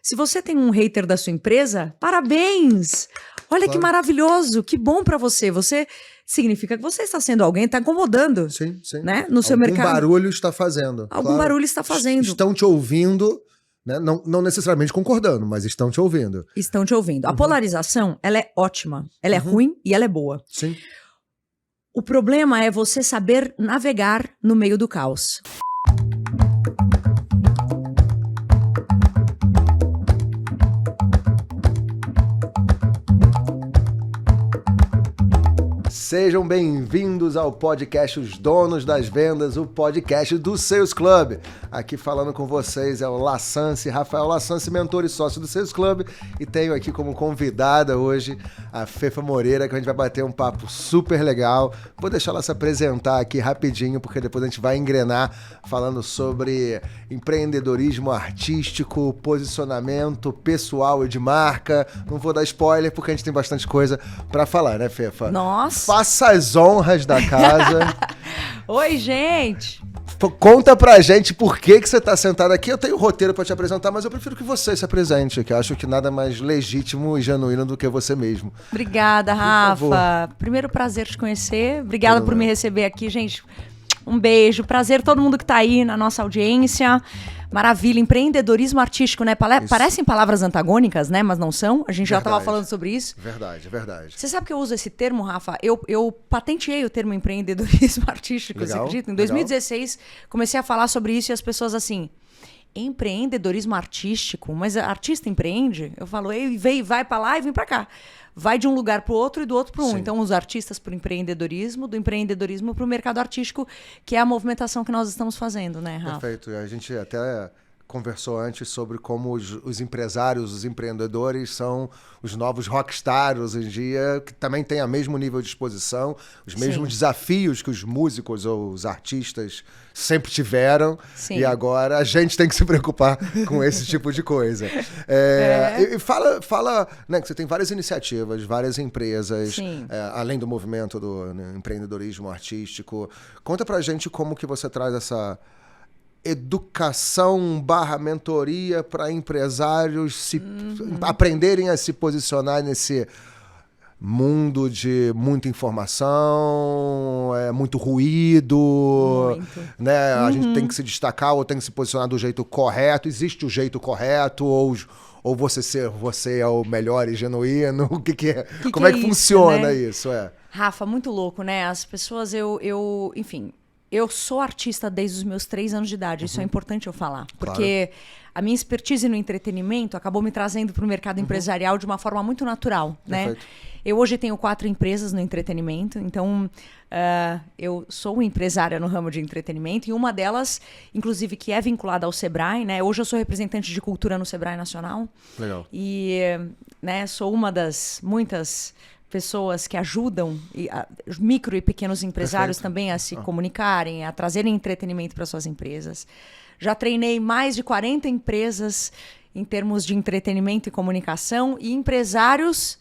Se você tem um hater da sua empresa, parabéns! Olha que maravilhoso, que bom pra você. Você significa que você está sendo alguém, está incomodando. Sim. Né? No seu mercado. Algum barulho está fazendo. Algum barulho está fazendo. Estão te ouvindo, né? Não necessariamente concordando, mas estão te ouvindo. Estão te ouvindo. A polarização, ela é ótima. Ela é ruim e ela é boa. Sim. O problema é você saber navegar no meio do caos. Sejam bem-vindos ao podcast Os Donos das Vendas, o podcast do Sales Club. Aqui falando com vocês é o Lassance, Rafael Lassance, mentor e sócio do Sales Club. E tenho aqui como convidada hoje a Fefa Moreira, que a gente vai bater um papo super legal. Vou deixar ela se apresentar aqui rapidinho, porque depois a gente vai engrenar falando sobre empreendedorismo artístico, posicionamento pessoal e de marca. Não vou dar spoiler, porque a gente tem bastante coisa para falar, né, Fefa? Nossa! Faça as honras da casa. Oi, gente! Conta pra gente por que você tá sentado aqui. Eu tenho roteiro pra te apresentar, mas eu prefiro que você se apresente, que eu acho que nada mais legítimo e genuíno do que você mesmo. Obrigada, Rafa. Primeiro, prazer te conhecer. Obrigada por me receber aqui, gente. Um beijo. Prazer todo mundo que tá aí na nossa audiência. Maravilha, empreendedorismo artístico, né? Parecem palavras antagônicas, né? Mas não são. A gente já estava falando sobre isso. Verdade. Você sabe que eu uso esse termo, Rafa? Eu patenteei o termo empreendedorismo artístico, legal, você acredita? Em 2016, comecei a falar sobre isso e as pessoas assim... Empreendedorismo artístico? Mas artista empreende? Eu falo, vai pra lá e vem pra cá. Vai de um lugar pro outro e do outro pro um. Sim. Então, os artistas pro empreendedorismo, do empreendedorismo pro mercado artístico, que é a movimentação que nós estamos fazendo, né, Rafa? Perfeito. A gente até conversou antes sobre como os empresários, os empreendedores são os novos rockstars hoje em dia, que também têm o mesmo nível de exposição, os mesmos desafios que os músicos ou os artistas sempre tiveram. Sim. E agora a gente tem que se preocupar com esse tipo de coisa. E fala, né, que você tem várias iniciativas, várias empresas, além do movimento do empreendedorismo artístico. Conta pra gente como que você traz essa educação / mentoria para empresários aprenderem a se posicionar nesse mundo de muita informação, muito ruído, né? A gente tem que se destacar ou tem que se posicionar do jeito correto. Existe o jeito correto ou você é o melhor e genuíno? O que é? Como é que funciona isso? Rafa, muito louco, né? As pessoas, enfim... Eu sou artista desde os meus 3 anos de idade, isso é importante eu falar. Porque a minha expertise no entretenimento acabou me trazendo para o mercado empresarial de uma forma muito natural, né? Eu hoje tenho 4 empresas no entretenimento, então eu sou empresária no ramo de entretenimento e uma delas, inclusive, que é vinculada ao Sebrae, né? Hoje eu sou representante de cultura no Sebrae Nacional. Legal. E sou uma das muitas pessoas que ajudam micro e pequenos empresários também a se comunicarem, a trazerem entretenimento para suas empresas. Já treinei mais de 40 empresas em termos de entretenimento e comunicação e empresários.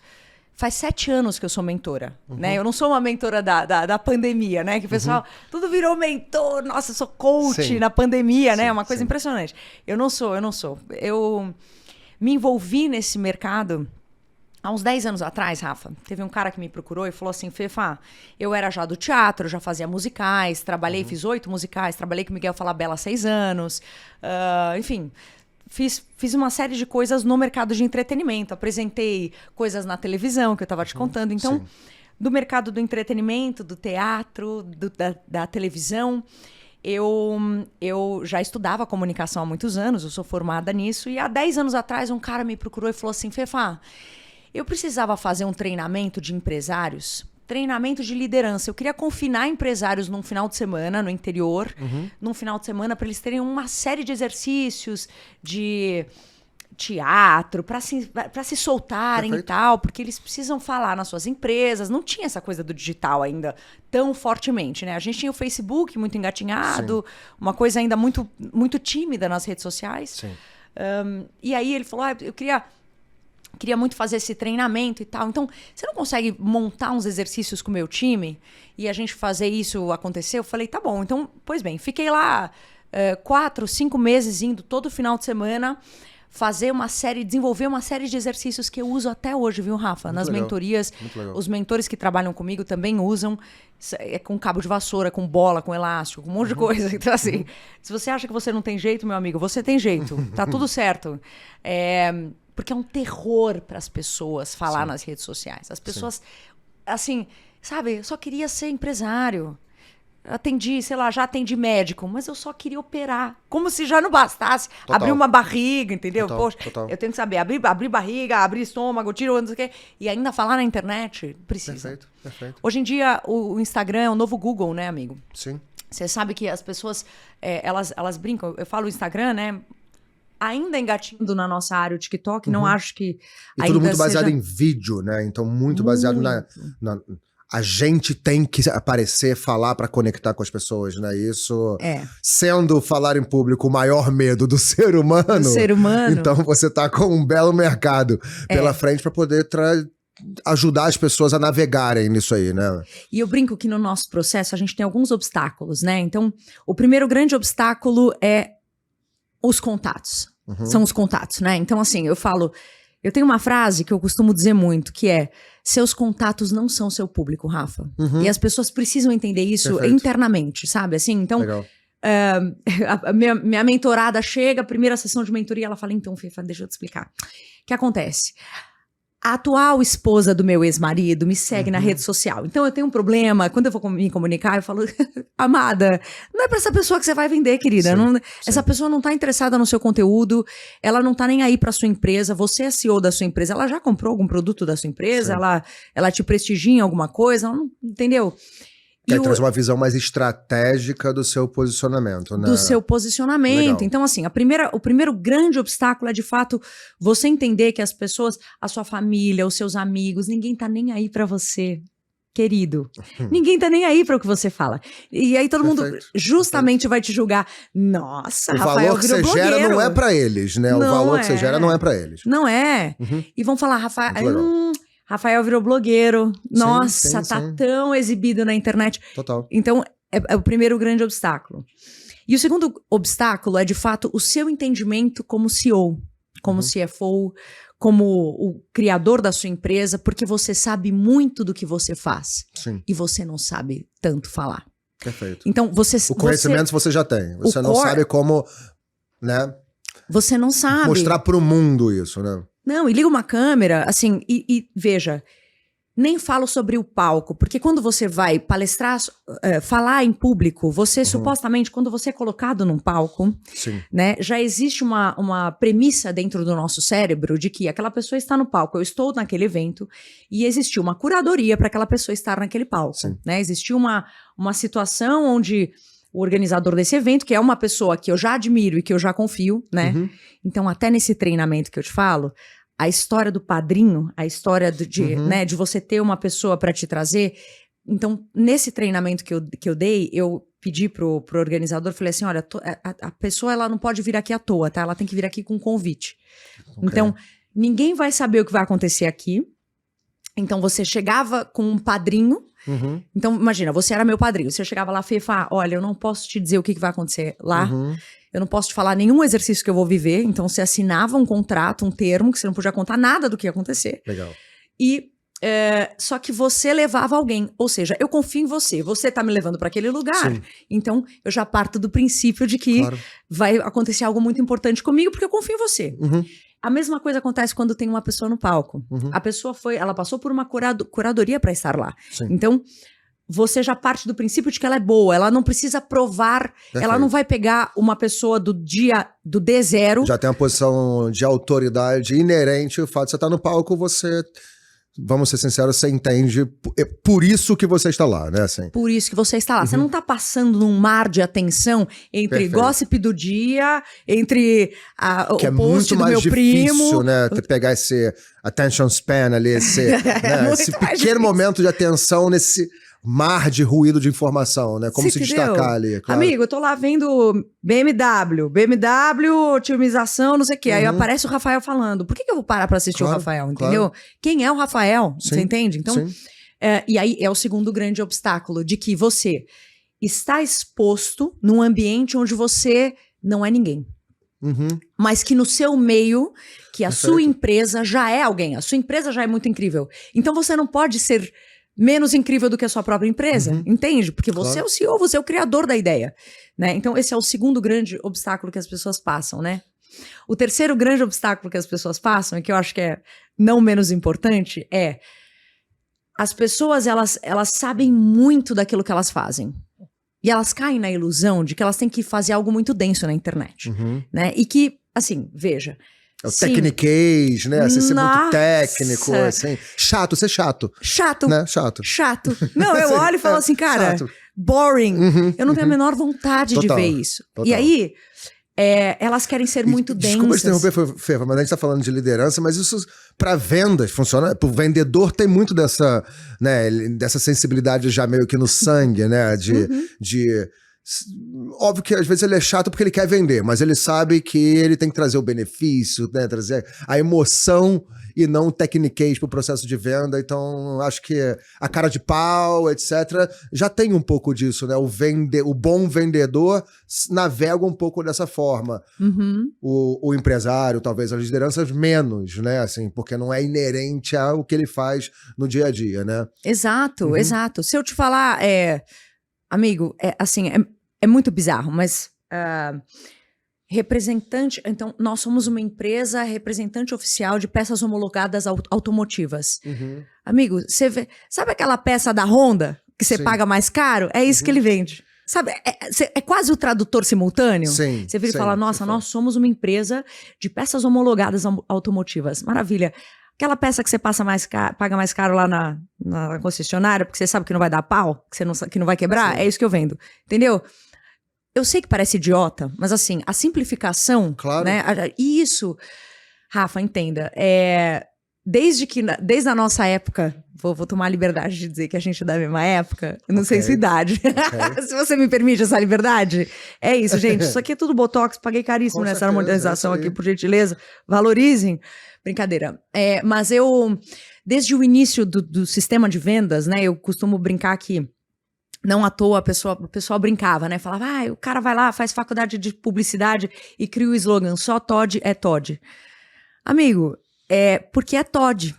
Faz 7 anos que eu sou mentora, né? Eu não sou uma mentora da pandemia, né? Que o pessoal, tudo virou mentor, nossa, eu sou coach na pandemia, né? É uma coisa impressionante. Eu não sou. Eu me envolvi nesse mercado há uns 10 anos atrás, Rafa. Teve um cara que me procurou e falou assim, Fefa, eu era já do teatro, já fazia musicais, trabalhei, fiz 8 musicais, trabalhei com Miguel Falabella há 6 anos, enfim... Fiz uma série de coisas no mercado de entretenimento. Apresentei coisas na televisão, que eu estava te contando. Então, do mercado do entretenimento, do teatro, da televisão, eu já estudava comunicação há muitos anos, eu sou formada nisso. E há 10 anos atrás, um cara me procurou e falou assim, Fefa, eu precisava fazer um treinamento de empresários, treinamento de liderança. Eu queria confinar empresários num final de semana, no interior, num final de semana, para eles terem uma série de exercícios de teatro, para se soltarem e tal, porque eles precisam falar nas suas empresas. Não tinha essa coisa do digital ainda tão fortemente, né? A gente tinha o Facebook muito engatinhado, uma coisa ainda muito, muito tímida nas redes sociais. E aí ele falou, eu queria muito fazer esse treinamento e tal. Então, você não consegue montar uns exercícios com o meu time e a gente fazer isso acontecer? Eu falei, tá bom. Então, pois bem, fiquei lá 4, 5 meses indo todo final de semana desenvolver uma série de exercícios que eu uso até hoje, viu, Rafa? Nas mentorias, os mentores que trabalham comigo também usam, com cabo de vassoura, com bola, com elástico, com um monte de coisa. Então, assim, se você acha que você não tem jeito, meu amigo, você tem jeito, tá tudo certo. Porque é um terror para as pessoas falar nas redes sociais. As pessoas, assim, sabe, eu só queria ser empresário. Já atendi médico, mas eu só queria operar. Como se já não bastasse abrir uma barriga, entendeu? Poxa, eu tenho que saber abrir barriga, abrir estômago, tiro, não sei o quê. E ainda falar na internet, precisa. Perfeito. Hoje em dia, o Instagram é o novo Google, né, amigo? Sim. Você sabe que as pessoas, elas brincam. Eu falo Instagram, né? Ainda engatinhando na nossa área, o TikTok, não acho que e tudo muito baseado em vídeo, né? Então, muito baseado na a gente tem que aparecer, falar para conectar com as pessoas, né? Isso, sendo falar em público o maior medo do ser humano. Então você tá com um belo mercado pela frente para poder ajudar as pessoas a navegarem nisso aí, né? E eu brinco que no nosso processo a gente tem alguns obstáculos, né? Então, o primeiro grande obstáculo é os contatos. São os contatos, né? Então, assim, eu tenho uma frase que eu costumo dizer muito, que é: seus contatos não são seu público, Rafa. E as pessoas precisam entender isso internamente, sabe? Assim, então, a minha mentorada chega, primeira sessão de mentoria, ela fala: então, Fê, deixa eu te explicar. O que acontece? A atual esposa do meu ex-marido me segue na rede social. Então eu tenho um problema, quando eu vou me comunicar, eu falo: amada, não é pra essa pessoa que você vai vender, querida. Essa pessoa não tá interessada no seu conteúdo, ela não tá nem aí pra sua empresa, você é CEO da sua empresa, ela já comprou algum produto da sua empresa, ela te prestigia em alguma coisa, ela não, entendeu? Que aí traz uma visão mais estratégica do seu posicionamento, né? Do seu posicionamento. Legal. Então, assim, o primeiro grande obstáculo é, de fato, você entender que as pessoas, a sua família, os seus amigos, ninguém tá nem aí pra você, querido. Ninguém tá nem aí pra o que você fala. E aí todo mundo justamente vai te julgar. Nossa, o Rafael valor que você gera não é pra eles, né? O valor que você gera não é pra eles. Não é. E vão falar: Rafael virou blogueiro. Nossa, tá tão exibido na internet. Total. Então, é o primeiro grande obstáculo. E o segundo obstáculo é, de fato, o seu entendimento como CEO, como CFO, como o criador da sua empresa, porque você sabe muito do que você faz. Sim. E você não sabe tanto falar. Perfeito. Então, o conhecimento você já tem. Você não sabe como, né? Você não sabe. Mostrar pro mundo isso, né? Não, e liga uma câmera, assim, e veja, nem falo sobre o palco, porque quando você vai palestrar, falar em público, você supostamente, quando você é colocado num palco, né, já existe uma premissa dentro do nosso cérebro de que aquela pessoa está no palco, eu estou naquele evento, e existiu uma curadoria para aquela pessoa estar naquele palco, né? Existiu uma situação onde o organizador desse evento, que é uma pessoa que eu já admiro e que eu já confio, né? Então, até nesse treinamento que eu te falo, a história do padrinho, a história né, de você ter uma pessoa para te trazer. Então, nesse treinamento que eu dei, eu pedi pro organizador, falei assim: olha, a pessoa ela não pode vir aqui à toa, tá? Ela tem que vir aqui com um convite. Então, ninguém vai saber o que vai acontecer aqui. Então, você chegava com um padrinho. Então, imagina, você era meu padrinho. Você chegava lá, Fê, e falava: olha, eu não posso te dizer o que vai acontecer lá. Eu não posso te falar nenhum exercício que eu vou viver. Então, você assinava um contrato, um termo, que você não podia contar nada do que ia acontecer. Legal. E só que você levava alguém. Ou seja, eu confio em você. Você tá me levando para aquele lugar. Então, eu já parto do princípio de que vai acontecer algo muito importante comigo, porque eu confio em você. A mesma coisa acontece quando tem uma pessoa no palco. A pessoa ela passou por uma curadoria para estar lá. Então, você já parte do princípio de que ela é boa, ela não precisa provar, ela não vai pegar uma pessoa do D0. Já tem uma posição de autoridade inerente, o fato de você estar no palco, você, vamos ser sinceros, você entende, é por isso que você está lá, né? Assim. Por isso que você está lá. Você não está passando num mar de atenção entre gossip do dia, entre o post do meu primo. Que é muito mais difícil, né? Pegar esse attention span ali, esse pequeno momento de atenção nesse mar de ruído de informação, né? Como se destacar ali, claro. Amigo, eu tô lá vendo BMW, otimização, não sei o quê. Aí aparece o Rafael falando. Por que eu vou parar pra assistir o Rafael, entendeu? Quem é o Rafael? Você entende? Então, e aí é o segundo grande obstáculo, de que você está exposto num ambiente onde você não é ninguém. mas que no seu meio, que a sua empresa já é alguém, a sua empresa já é muito incrível. Então você não pode ser menos incrível do que a sua própria empresa, entende? Porque você é o CEO, você é o criador da ideia, né? Então esse é o segundo grande obstáculo que as pessoas passam, né? O terceiro grande obstáculo que as pessoas passam, e que eu acho que é não menos importante, é as pessoas, elas sabem muito daquilo que elas fazem. E elas caem na ilusão de que elas têm que fazer algo muito denso na internet, né? E que, assim, veja... É o techniquez, né? Assim, ser muito técnico, assim. Chato, ser chato. Chato. Né? Chato. Não, eu olho e falo assim, cara, boring. Eu não tenho a menor vontade de ver isso. E aí, elas querem ser muito densas. Desculpa te interromper, Fefa, mas a gente tá falando de liderança, mas isso para vendas funciona. Pro vendedor tem muito dessa, né, dessa sensibilidade já meio que no sangue, né? Óbvio que às vezes ele é chato porque ele quer vender, mas ele sabe que ele tem que trazer o benefício, né, trazer a emoção e não o techniquez pro processo de venda. Então, acho que a cara de pau, etc., já tem um pouco disso, né? O bom vendedor navega um pouco dessa forma. O empresário, talvez, as lideranças menos, né? Assim, porque não é inerente ao que ele faz no dia a dia, né? Exato. Se eu te falar, amigo, é muito bizarro, mas representante... Então, nós somos uma empresa representante oficial de peças homologadas automotivas. Amigo, você vê... Sabe aquela peça da Honda que você paga mais caro? É isso que ele vende. Sabe, é quase o tradutor simultâneo. Você vira e fala, nossa, nós somos uma empresa de peças homologadas automotivas. Maravilha. Aquela peça que você paga mais caro lá na concessionária, porque você sabe que não vai dar pau, que não vai quebrar, é isso que eu vendo. Entendeu? Eu sei que parece idiota, mas assim, a simplificação, né? E isso, Rafa, entenda, desde a nossa época, vou tomar a liberdade de dizer que a gente é da mesma época, eu não sei sua idade. Se você me permite essa liberdade, é isso, gente. Isso aqui é tudo botox, paguei caríssimo nessa harmonização aqui, por gentileza. Valorizem. Brincadeira. Mas desde o início do sistema de vendas, né, eu costumo brincar que, não à toa, o pessoal brincava, né, falava, o cara vai lá, faz faculdade de publicidade e cria o slogan, só Todd é Todd. Amigo, porque é Todd.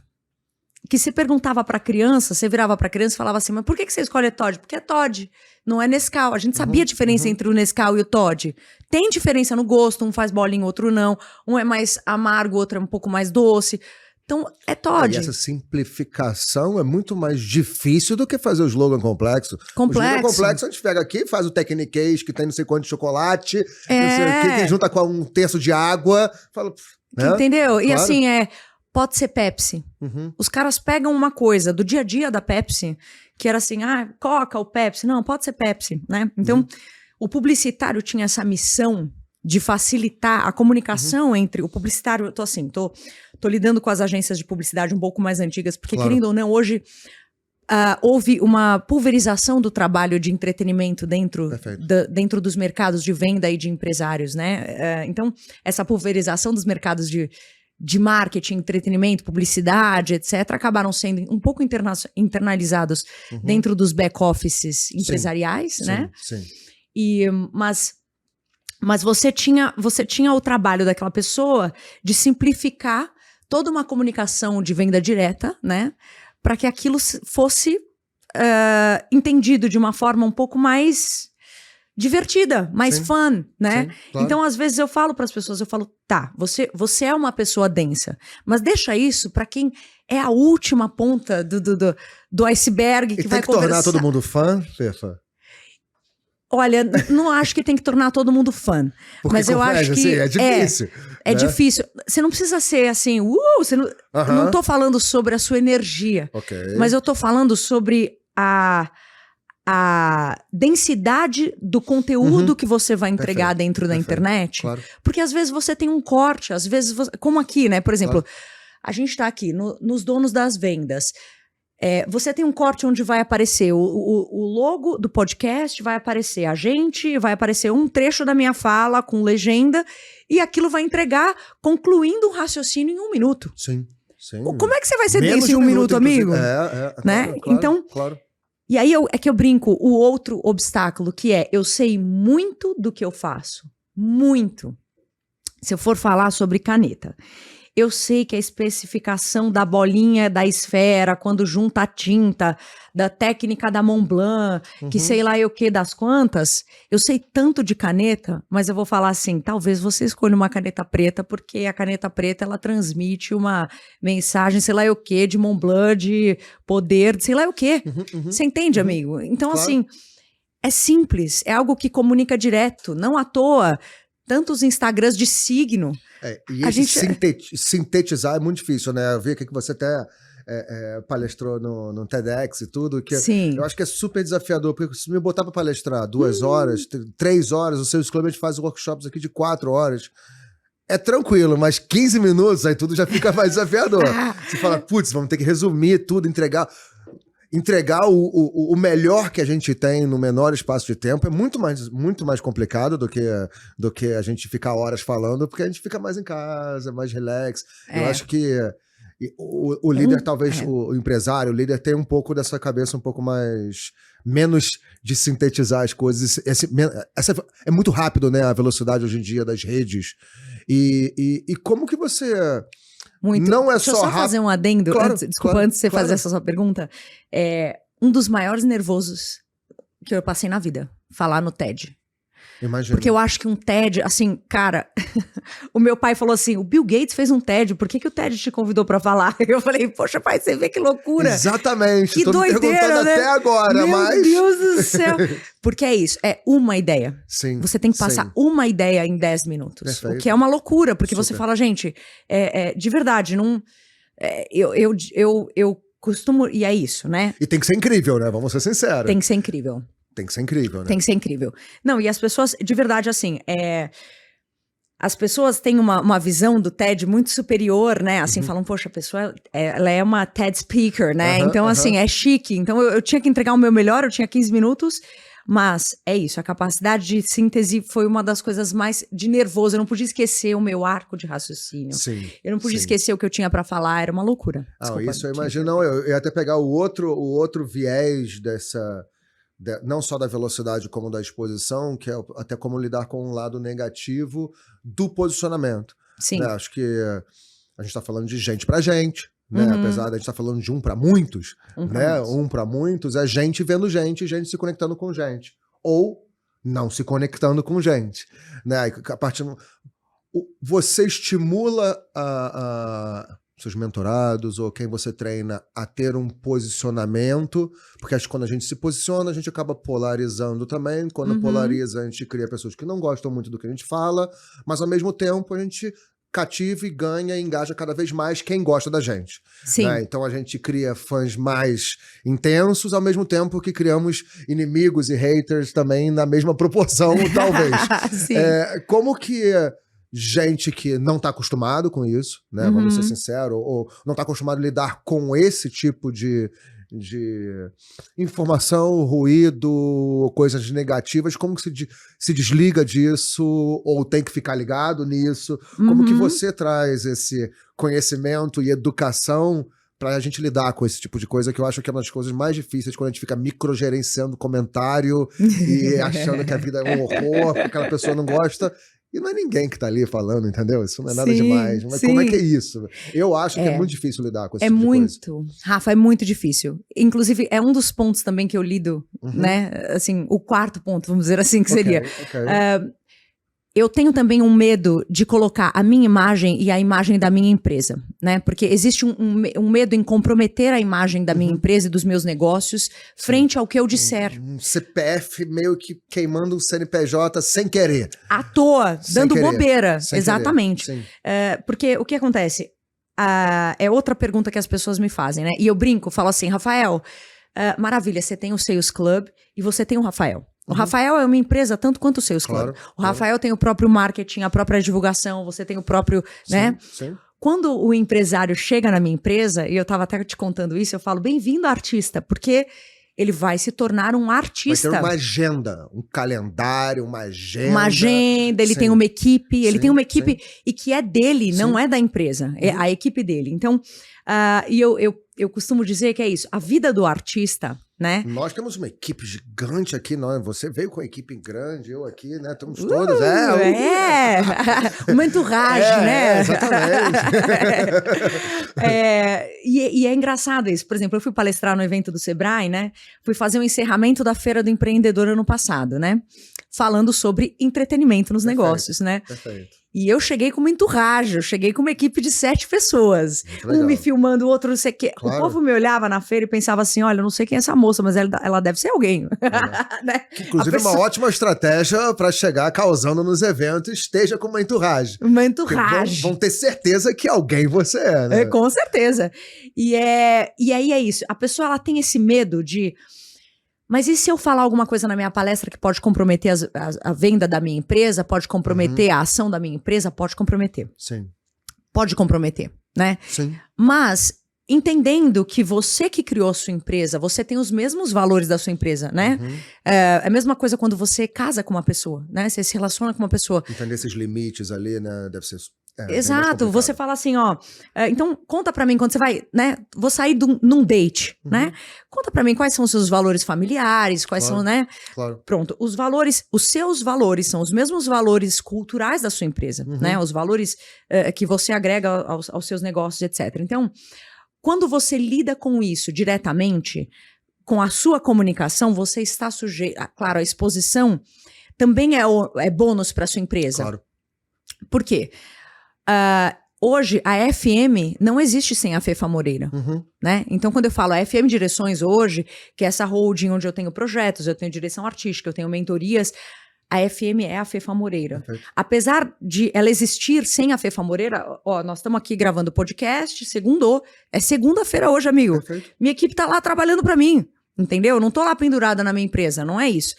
Que se perguntava pra criança, você virava pra criança e falava assim, mas por que você escolhe Todd? Porque é Todd, não é Nescau. A gente sabia a diferença entre o Nescau e o Todd. Tem diferença no gosto, um faz bolinho, outro não. Um é mais amargo, outro é um pouco mais doce. Então, é Todd. E essa simplificação é muito mais difícil do que fazer o slogan complexo. O slogan complexo a gente pega aqui, faz o techniquez, que tem não sei quanto de chocolate, não sei o que junta com 1/3 de água. Fala, né? Entendeu? Claro. E assim, pode ser Pepsi. Os caras pegam uma coisa do dia a dia da Pepsi, que era assim, Coca ou Pepsi. Não, pode ser Pepsi, né? Então, o publicitário tinha essa missão de facilitar a comunicação entre o publicitário. Eu tô lidando com as agências de publicidade um pouco mais antigas, porque, querendo ou não, hoje houve uma pulverização do trabalho de entretenimento dentro dos mercados de venda e de empresários, né? Então, essa pulverização dos mercados de marketing, entretenimento, publicidade, etc., acabaram sendo um pouco internalizados dentro dos back-offices empresariais, né? Sim. Mas você tinha o trabalho daquela pessoa de simplificar toda uma comunicação de venda direta, né? Para que aquilo fosse entendido de uma forma um pouco mais divertida, mais fun, né? Sim, claro. Então, às vezes eu falo para as pessoas, tá, você é uma pessoa densa, mas deixa isso para quem é a última ponta do iceberg que vai conversar. Tem que tornar todo mundo fã, Fefa? Olha, não acho que tem que tornar todo mundo fã. Porque mas eu acho que é difícil. É difícil. Você não precisa ser assim, não tô falando sobre a sua energia. Mas eu tô falando sobre a densidade do conteúdo que você vai entregar dentro da internet. Claro. Porque às vezes você tem um corte, às vezes como aqui, né? Por exemplo, a gente tá aqui nos donos das vendas. Você tem um corte onde vai aparecer o logo do podcast, vai aparecer a gente, vai aparecer um trecho da minha fala com legenda, e aquilo vai entregar concluindo um raciocínio em 1 minuto. Sim. Como é que você vai ser denso em 1 minuto, amigo? Né? Claro, então, claro. E aí que eu brinco, o outro obstáculo, que eu sei muito do que eu faço. Muito. se eu for falar sobre caneta, eu sei que a especificação da bolinha da esfera, quando junta a tinta, da técnica da Montblanc, que sei lá eu que das quantas, eu sei tanto de caneta, mas eu vou falar assim, talvez você escolha uma caneta preta, porque a caneta preta, ela transmite uma mensagem, sei lá eu que, de Montblanc, de poder, de sei lá o que. Você entende, amigo? Então, Claro. assim, é simples, é algo que comunica direto, não à toa. Tantos Instagrams de signo. E esse sintetizar é muito difícil, né? Eu vi aqui que você até palestrou no TEDx e tudo, que Sim. eu acho que é super desafiador, porque se me botar para palestrar 2 horas, 3 horas, o Sales Club a gente faz workshops aqui de 4 horas. É tranquilo, mas 15 minutos, aí tudo já fica mais desafiador. Você fala, putz, vamos ter que resumir tudo, entregar o melhor que a gente tem no menor espaço de tempo é muito mais complicado do que a gente ficar horas falando, porque a gente fica mais em casa, mais relax. Eu acho que o líder, talvez o empresário, o líder tem um pouco dessa cabeça um pouco menos de sintetizar as coisas. É muito rápido, né, a velocidade hoje em dia das redes. E como que você... Muito. Não é Deixa eu só fazer um adendo. Claro, Desculpa, antes de você fazer essa sua pergunta. Um dos maiores nervosos que eu passei na vida, falar no TED. Imagina. Porque eu acho que um TED, assim, cara, o meu pai falou assim, o Bill Gates fez um TED, por que o TED te convidou pra falar? Eu falei, poxa pai, você vê que loucura. Exatamente, que tô doideira, me perguntando né? até agora, Meu Deus do céu. Porque é isso, é uma ideia. Sim, você tem que passar uma ideia em 10 minutos. Perfeito. O que é uma loucura, porque Super. você fala, gente, de verdade, não... eu costumo... E é isso, né? E tem que ser incrível, né? Vamos ser sinceros. Tem que ser incrível. Tem que ser incrível, né? Tem que ser incrível. Não, e as pessoas, de verdade, assim, as pessoas têm uma visão do TED muito superior, né? Assim, falam, poxa, a pessoa, ela é uma TED speaker, né? Então, assim, é chique. Então, eu tinha que entregar o meu melhor, eu tinha 15 minutos, mas é isso, a capacidade de síntese foi uma das coisas mais de nervoso. Eu não podia esquecer o meu arco de raciocínio. Sim. Eu não podia esquecer o que eu tinha pra falar, era uma loucura. Desculpa, isso eu imagino. Não, eu ia até pegar o outro viés não só da velocidade como da exposição, que é até como lidar com um lado negativo do posicionamento. Sim. Né? Acho que a gente está falando de gente para gente, né? Apesar de a gente estar falando de um para muitos, né? Um para muitos é gente vendo gente se conectando com gente. Ou não se conectando com gente. Né? A partir você estimula seus mentorados ou quem você treina a ter um posicionamento, porque acho que quando a gente se posiciona, a gente acaba polarizando também. Quando polariza, a gente cria pessoas que não gostam muito do que a gente fala, mas ao mesmo tempo a gente cativa e ganha e engaja cada vez mais quem gosta da gente. Sim. Né? Então a gente cria fãs mais intensos, ao mesmo tempo que criamos inimigos e haters também na mesma proporção, talvez. Sim. Como que gente que não está acostumado com isso, né? Vamos ser sinceros, ou não está acostumado a lidar com esse tipo de informação, ruído, coisas negativas, como que se desliga disso ou tem que ficar ligado nisso? Como que você traz esse conhecimento e educação para a gente lidar com esse tipo de coisa, que eu acho que é uma das coisas mais difíceis quando a gente fica microgerenciando comentário e achando que a vida é um horror, porque aquela pessoa não gosta. E não é ninguém que tá ali falando, entendeu? Isso não é nada demais. Mas como é que é isso? Eu acho que é muito difícil lidar com esse tipo de coisa. Rafa, é muito difícil. Inclusive, é um dos pontos também que eu lido, né? Assim, o quarto ponto, vamos dizer assim, que seria. Eu tenho também um medo de colocar a minha imagem e a imagem da minha empresa, né? Porque existe um medo em comprometer a imagem da minha empresa e dos meus negócios frente ao que eu disser. Um CPF meio que queimando o CNPJ sem querer. À toa, dando bobeira. Exatamente. Porque o que acontece? É outra pergunta que as pessoas me fazem, né? E eu brinco, falo assim, Rafael, maravilha, você tem o Sales Club e você tem o Rafael. O Rafael é uma empresa tanto quanto o Sales Club. O Rafael tem o próprio marketing, a própria divulgação, você tem o próprio, né? Sim. Quando o empresário chega na minha empresa, e eu estava até te contando isso, eu falo, bem-vindo artista, porque ele vai se tornar um artista. Vai ter uma agenda, um calendário, uma agenda. Uma agenda, ele tem uma equipe, e que é dele, não é da empresa, é a equipe dele. Então, e eu costumo dizer que é isso, a vida do artista né? Nós temos uma equipe gigante aqui, você veio com a equipe grande, eu aqui, né? Estamos todos, uma entourage, né? Exatamente. E é engraçado isso. Por exemplo, eu fui palestrar no evento do Sebrae, né? Fui fazer o encerramento da Feira do Empreendedor ano passado, né? Falando sobre entretenimento nos negócios, né? Perfeito. E eu cheguei com uma entourage, eu cheguei com uma equipe de 7 pessoas. Um me filmando, o outro não sei o quê. Claro. O povo me olhava na feira e pensava assim, olha, eu não sei quem é essa moça, mas ela deve ser alguém. Né? Que, inclusive, é uma ótima estratégia para chegar causando nos eventos, esteja com uma entourage. Uma entourage. Vão ter certeza que alguém você é, né? Com certeza. E aí é isso. A pessoa, ela tem esse medo de... Mas e se eu falar alguma coisa na minha palestra que pode comprometer a venda da minha empresa, pode comprometer a ação da minha empresa? Pode comprometer. Sim. Pode comprometer, né? Sim. Mas entendendo que você que criou a sua empresa, você tem os mesmos valores da sua empresa, né? É a mesma coisa quando você casa com uma pessoa, né? Você se relaciona com uma pessoa. Entender esses limites ali, né? Deve ser... Exato, você fala assim, ó, então conta pra mim quando você vai, né, vou sair num date, né, conta pra mim quais são os seus valores familiares, quais são, né, pronto, os seus valores são os mesmos valores culturais da sua empresa, né, os valores que você agrega aos seus negócios, etc. Então, quando você lida com isso diretamente, com a sua comunicação, você está sujeito, claro, a exposição também é bônus pra sua empresa. Claro. Por quê? Hoje, a FM não existe sem a Fefa Moreira, né? Então, quando eu falo a FM Direções hoje, que é essa holding onde eu tenho projetos, eu tenho direção artística, eu tenho mentorias, a FM é a Fefa Moreira. Perfeito. Apesar de ela existir sem a Fefa Moreira, ó, nós estamos aqui gravando o podcast, é segunda-feira hoje, amigo. Perfeito. Minha equipe tá lá trabalhando para mim. Entendeu? Eu não tô lá pendurada na minha empresa, não é isso.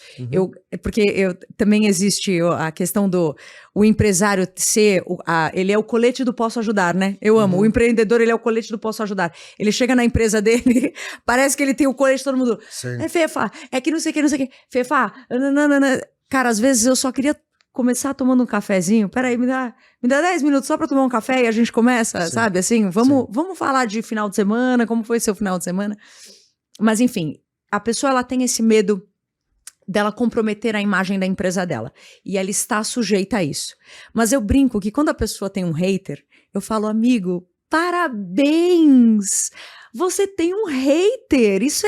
Porque também existe a questão do o empresário ser, ele é o colete do posso ajudar, né? Eu amo. O empreendedor, ele é o colete do posso ajudar. Ele chega na empresa dele, parece que ele tem o colete de todo mundo. Sim. Fefa, é que não sei o que, não sei o que. Fefa, nananana. Cara, às vezes eu só queria começar tomando um cafezinho. Peraí, me dá 10 minutos só pra tomar um café e a gente começa, sabe? Assim, vamos falar de final de semana, como foi seu final de semana. Mas, enfim... A pessoa, ela tem esse medo dela comprometer a imagem da empresa dela. E ela está sujeita a isso. Mas eu brinco que quando a pessoa tem um hater, eu falo, amigo, parabéns! Você tem um hater! Isso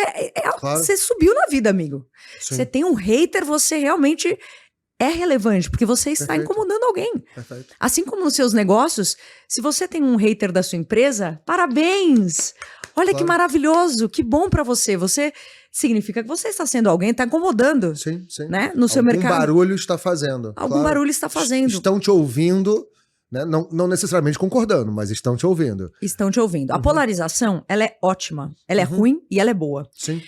claro. Você subiu na vida, amigo. Sim. Você tem um hater, você realmente é relevante, porque você está incomodando alguém. Perfeito. Assim como nos seus negócios, se você tem um hater da sua empresa, parabéns! Olha que maravilhoso, que bom pra você. Você significa que você está sendo alguém, está incomodando. Sim, sim. Né? No seu mercado. Algum barulho está fazendo. Algum barulho está fazendo. Estão te ouvindo, né? Não necessariamente concordando, mas estão te ouvindo. Estão te ouvindo. A polarização, ela é ótima. Ela é ruim e ela é boa. Sim.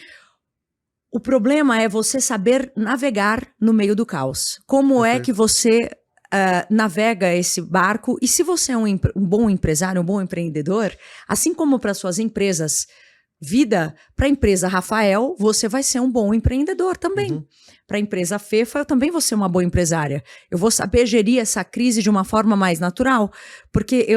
O problema é você saber navegar no meio do caos. Como é que você navega esse barco? E se você é um bom empresário, um bom empreendedor, assim como para suas empresas para a empresa Rafael, você vai ser um bom empreendedor também. Para a empresa Fefa, eu também vou ser uma boa empresária. Eu vou saber gerir essa crise de uma forma mais natural, porque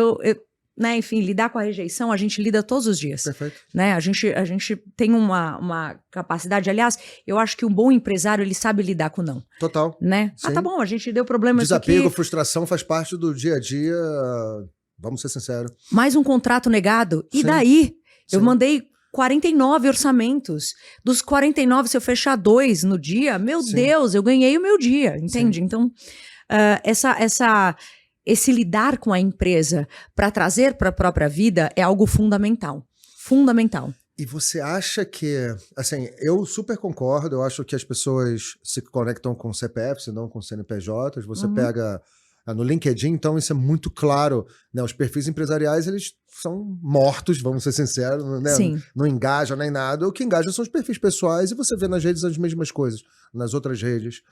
né, enfim, lidar com a rejeição, a gente lida todos os dias. Perfeito. Né? A gente tem uma capacidade, aliás, eu acho que um bom empresário, ele sabe lidar com não. Total. Né? Sim. Tá bom, a gente deu problema. Desapego, frustração faz parte do dia a dia, vamos ser sinceros. Mais um contrato negado, e daí? Eu mandei 49 orçamentos. Dos 49, se eu fechar 2 no dia, meu Deus, eu ganhei o meu dia, entende? Então, esse lidar com a empresa para trazer para a própria vida é algo fundamental. Fundamental. E você acha que, assim, eu super concordo, eu acho que as pessoas se conectam com CPFs e não com CNPJs, você pega no LinkedIn, então isso é muito claro, né? Os perfis empresariais, eles são mortos, vamos ser sinceros, né? Sim. Não engajam nem nada, o que engaja são os perfis pessoais e você vê nas redes as mesmas coisas, nas outras redes.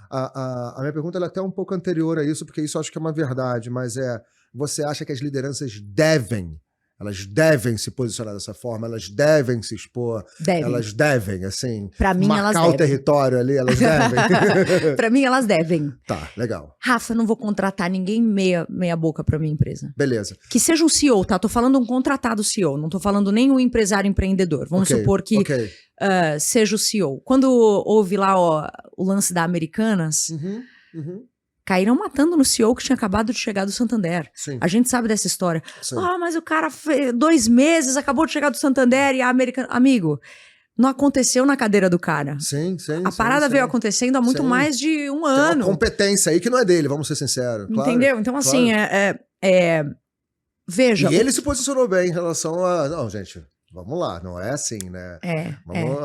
A minha pergunta ela é até um pouco anterior a isso, porque isso eu acho que é uma verdade, mas você acha que as lideranças Elas devem se posicionar dessa forma, elas devem se expor, elas devem, assim, pra mim, marcar o território ali, elas devem. Pra mim, elas devem. Tá, legal. Rafa, eu não vou contratar ninguém meia boca pra minha empresa. Beleza. Que seja um CEO, tá? Tô falando um contratado CEO, não tô falando nem um empresário empreendedor. Vamos supor que seja o CEO. Quando houve lá o lance da Americanas, caíram matando no CEO que tinha acabado de chegar do Santander. Sim. A gente sabe dessa história. Sim. Mas o cara 2 meses, acabou de chegar do Santander e a Americana... Amigo, não aconteceu na cadeira do cara. Sim. A parada veio acontecendo há muito mais de um ano. Tem uma competência aí que não é dele, vamos ser sinceros. Claro, entendeu? Então, assim, veja... E ele se posicionou bem em relação a... Não, gente... Vamos lá, não é assim, né?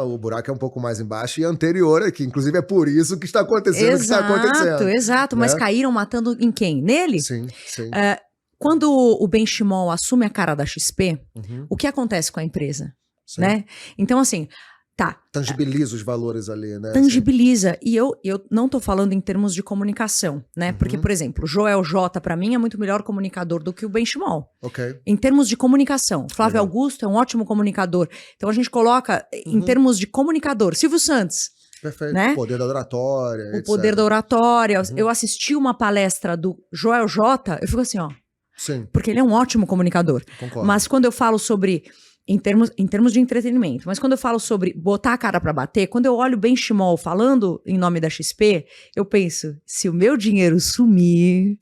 O buraco é um pouco mais embaixo e anterior aqui. Inclusive é por isso que está acontecendo o que está acontecendo. Exato, né? Mas caíram matando em quem? Nele? Sim. Quando o Benchimol assume a cara da XP, o que acontece com a empresa? Né? Então, assim... Tá. Tangibiliza os valores ali, né? Tangibiliza. Assim. E eu não tô falando em termos de comunicação, né? Porque, por exemplo, o Joel J, pra mim, é muito melhor comunicador do que o Benchimol. Ok. Em termos de comunicação. Flávio Augusto é um ótimo comunicador. Então, a gente coloca, em termos de comunicador, Silvio Santos. Perfeito. Né? O poder da oratória, O poder da oratória. Eu assisti uma palestra do Joel J, eu fico assim, ó. Sim. Porque ele é um ótimo comunicador. Concordo. Mas quando eu falo sobre... Em termos de entretenimento. Mas quando eu falo sobre botar a cara pra bater, quando eu olho o Benchimol falando em nome da XP, eu penso, se o meu dinheiro sumir,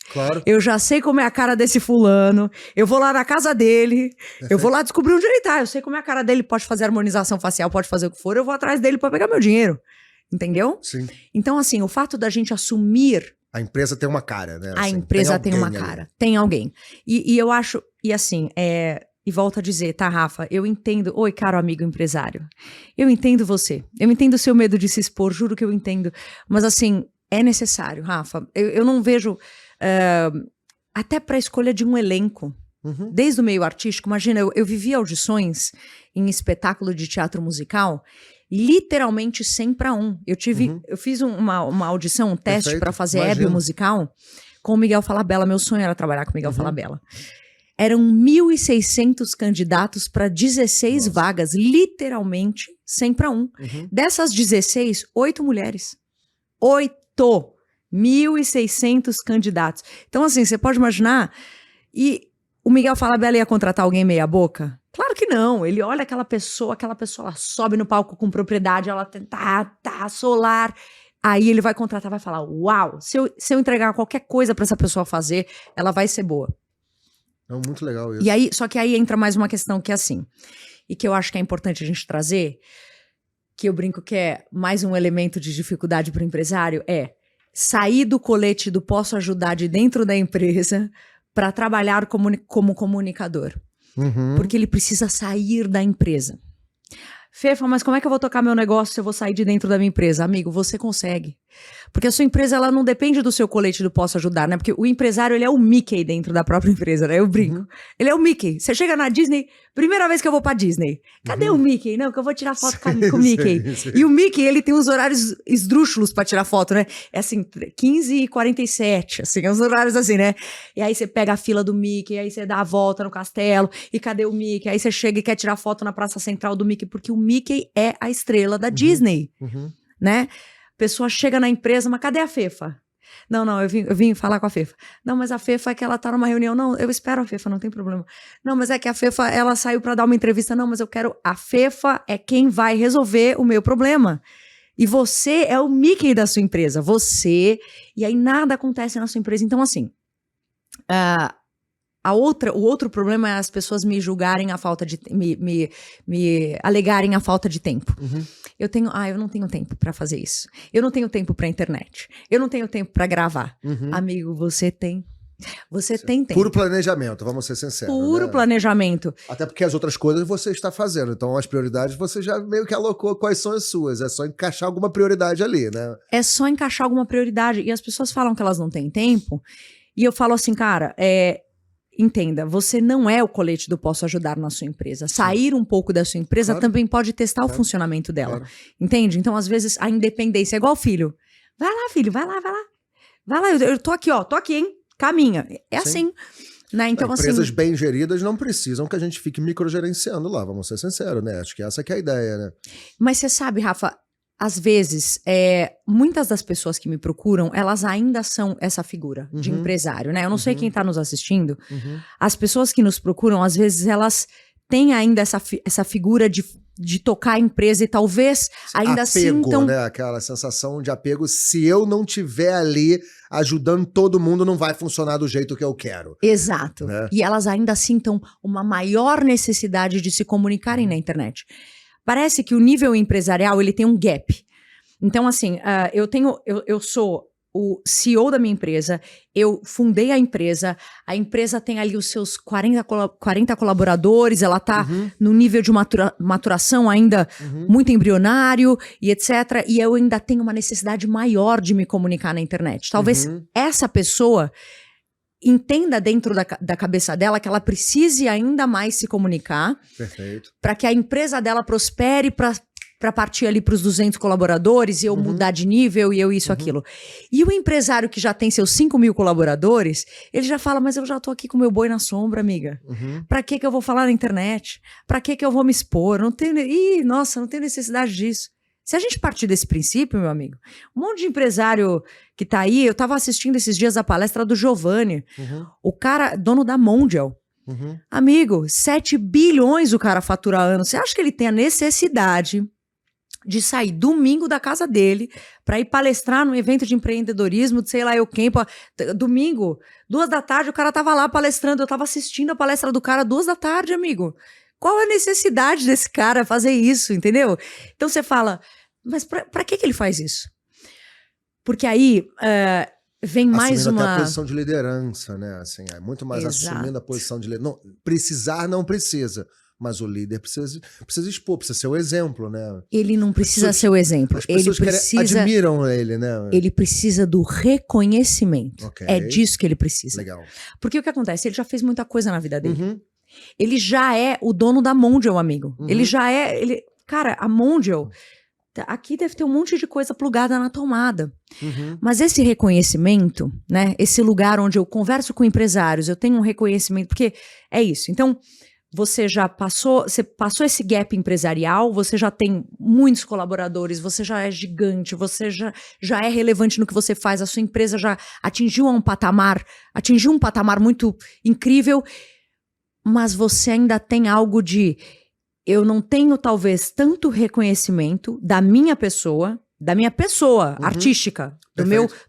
eu já sei como é a cara desse fulano, eu vou lá na casa dele, eu vou lá descobrir onde ele tá, eu sei como é a cara dele, pode fazer harmonização facial, pode fazer o que for, eu vou atrás dele pra pegar meu dinheiro. Entendeu? Sim. Então, assim, o fato da gente assumir... A empresa tem uma cara, né? A empresa tem uma cara, ali. Tem alguém. E eu acho, e assim, E volto a dizer, tá, Rafa, eu entendo... Oi, caro amigo empresário. Eu entendo você. Eu entendo o seu medo de se expor, juro que eu entendo. Mas, assim, é necessário, Rafa. Eu não vejo... até para a escolha de um elenco. Desde o meio artístico, imagina, eu vivi audições em espetáculo de teatro musical, literalmente 100-1. Eu fiz uma audição, um teste para fazer Hebe musical com o Miguel Falabella. Meu sonho era trabalhar com o Miguel Falabella. Eram 1.600 candidatos para 16 vagas, literalmente 100-1. Dessas 16, 8 mulheres. 8! 1.600 candidatos. Então, assim, você pode imaginar... E o Miguel Falabella ia contratar alguém meia boca? Claro que não. Ele olha aquela pessoa ela sobe no palco com propriedade, ela tá solar... Aí ele vai contratar, vai falar, uau, se eu entregar qualquer coisa para essa pessoa fazer, ela vai ser boa. É muito legal isso. E aí, só que aí entra mais uma questão que é assim, e que eu acho que é importante a gente trazer, que eu brinco que é mais um elemento de dificuldade para o empresário, é sair do colete do posso ajudar de dentro da empresa para trabalhar como comunicador. Porque ele precisa sair da empresa. Fefa, mas como é que eu vou tocar meu negócio se eu vou sair de dentro da minha empresa? Amigo, você consegue. Porque a sua empresa, ela não depende do seu colete do posso ajudar, né? Porque o empresário, ele é o Mickey dentro da própria empresa, né? Eu brinco. Ele é o Mickey. Você chega na Disney, primeira vez que eu vou pra Disney. Cadê o Mickey? Não, que eu vou tirar foto com o Mickey. Sim. E o Mickey, ele tem uns horários esdrúxulos pra tirar foto, né? É assim, 15h47, assim, uns horários assim, né? E aí você pega a fila do Mickey, aí você dá a volta no castelo, e cadê o Mickey? Aí você chega e quer tirar foto na praça central do Mickey, porque o Mickey é a estrela da Disney, né? A pessoa chega na empresa, mas cadê a Fefa? Não, eu vim falar com a Fefa. Não, mas a Fefa é que ela tá numa reunião. Não, eu espero a Fefa, não tem problema. Não, mas é que a Fefa, ela saiu pra dar uma entrevista. Não, mas eu quero... A Fefa é quem vai resolver o meu problema. E você é o Mickey da sua empresa. Você... E aí nada acontece na sua empresa. Então, assim... O outro problema é as pessoas me julgarem a falta de... Me alegarem a falta de tempo. Eu não tenho tempo pra fazer isso. Eu não tenho tempo pra internet. Eu não tenho tempo pra gravar. Amigo, você tem. Você tem tempo. Puro planejamento, vamos ser sinceros. Puro planejamento. Até porque as outras coisas você está fazendo. Então, as prioridades você já meio que alocou quais são as suas. É só encaixar alguma prioridade ali, né? É só encaixar alguma prioridade. E as pessoas falam que elas não têm tempo. E eu falo assim, cara, entenda, você não é o colete do posso ajudar na sua empresa. Sair um pouco da sua empresa também pode testar o funcionamento dela. Entende? Então, às vezes, a independência é igual filho. Vai lá, filho, vai lá. Vai lá, eu tô aqui, ó. Tô aqui, hein? Caminha. É assim. Né? Então, Empresas assim, bem geridas não precisam que a gente fique microgerenciando lá, vamos ser sinceros, né? Acho que essa que é a ideia, né? mas você sabe, Rafa, às vezes, muitas das pessoas que me procuram, elas ainda são essa figura de empresário, né? Eu não sei quem tá nos assistindo. As pessoas que nos procuram, às vezes, elas têm ainda essa figura de tocar a empresa e talvez ainda apego, sintam... né? Aquela sensação de apego. Se eu não tiver ali ajudando todo mundo, não vai funcionar do jeito que eu quero. Exato. Né? E elas ainda sintam uma maior necessidade de se comunicarem na internet. Parece que o nível empresarial, ele tem um gap. Então, assim, eu sou o CEO da minha empresa, eu fundei a empresa tem ali os seus 40 colaboradores, ela tá no nível de maturação ainda muito embrionário e etc. E eu ainda tenho uma necessidade maior de me comunicar na internet. Talvez essa pessoa entenda dentro da cabeça dela que ela precise ainda mais se comunicar. Perfeito. Para que a empresa dela prospere para partir ali para os 200 colaboradores e eu mudar de nível e eu isso, aquilo. E o empresário que já tem seus 5.000 colaboradores, ele já fala, mas eu já tô aqui com meu boi na sombra, amiga. Para que eu vou falar na internet? Para que eu vou me expor? Não tenho necessidade disso. Se a gente partir desse princípio, meu amigo, um monte de empresário que tá aí, eu tava assistindo esses dias a palestra do Giovanni, o cara, dono da Mondial. Amigo, 7 bilhões o cara fatura ano. Você acha que ele tem a necessidade de sair domingo da casa dele para ir palestrar num evento de empreendedorismo, de sei lá eu quem, domingo, 2 da tarde, o cara tava lá palestrando, eu tava assistindo a palestra do cara 2 da tarde, amigo. Qual a necessidade desse cara fazer isso, entendeu? Então você fala, mas pra que ele faz isso? Porque aí vem mais assumindo uma... até a posição de liderança, né? Assim, é muito mais assumindo a posição de liderança. Não precisa. Mas o líder precisa expor, precisa ser o exemplo, né? Ele não precisa ser o exemplo. As pessoas admiram ele, né? Ele precisa do reconhecimento. Okay. É disso que ele precisa. Legal. Porque o que acontece? Ele já fez muita coisa na vida dele. Ele já é o dono da Mondial, amigo. Ele já é... Cara, a Mondial... Aqui deve ter um monte de coisa plugada na tomada. Mas esse reconhecimento, né? Esse lugar onde eu converso com empresários, eu tenho um reconhecimento... Porque é isso. Então... Você passou esse gap empresarial, você já tem muitos colaboradores, você já é gigante, você já é relevante no que você faz, a sua empresa já atingiu um patamar muito incrível, mas você ainda tem algo de, eu não tenho talvez tanto reconhecimento da minha pessoa artística,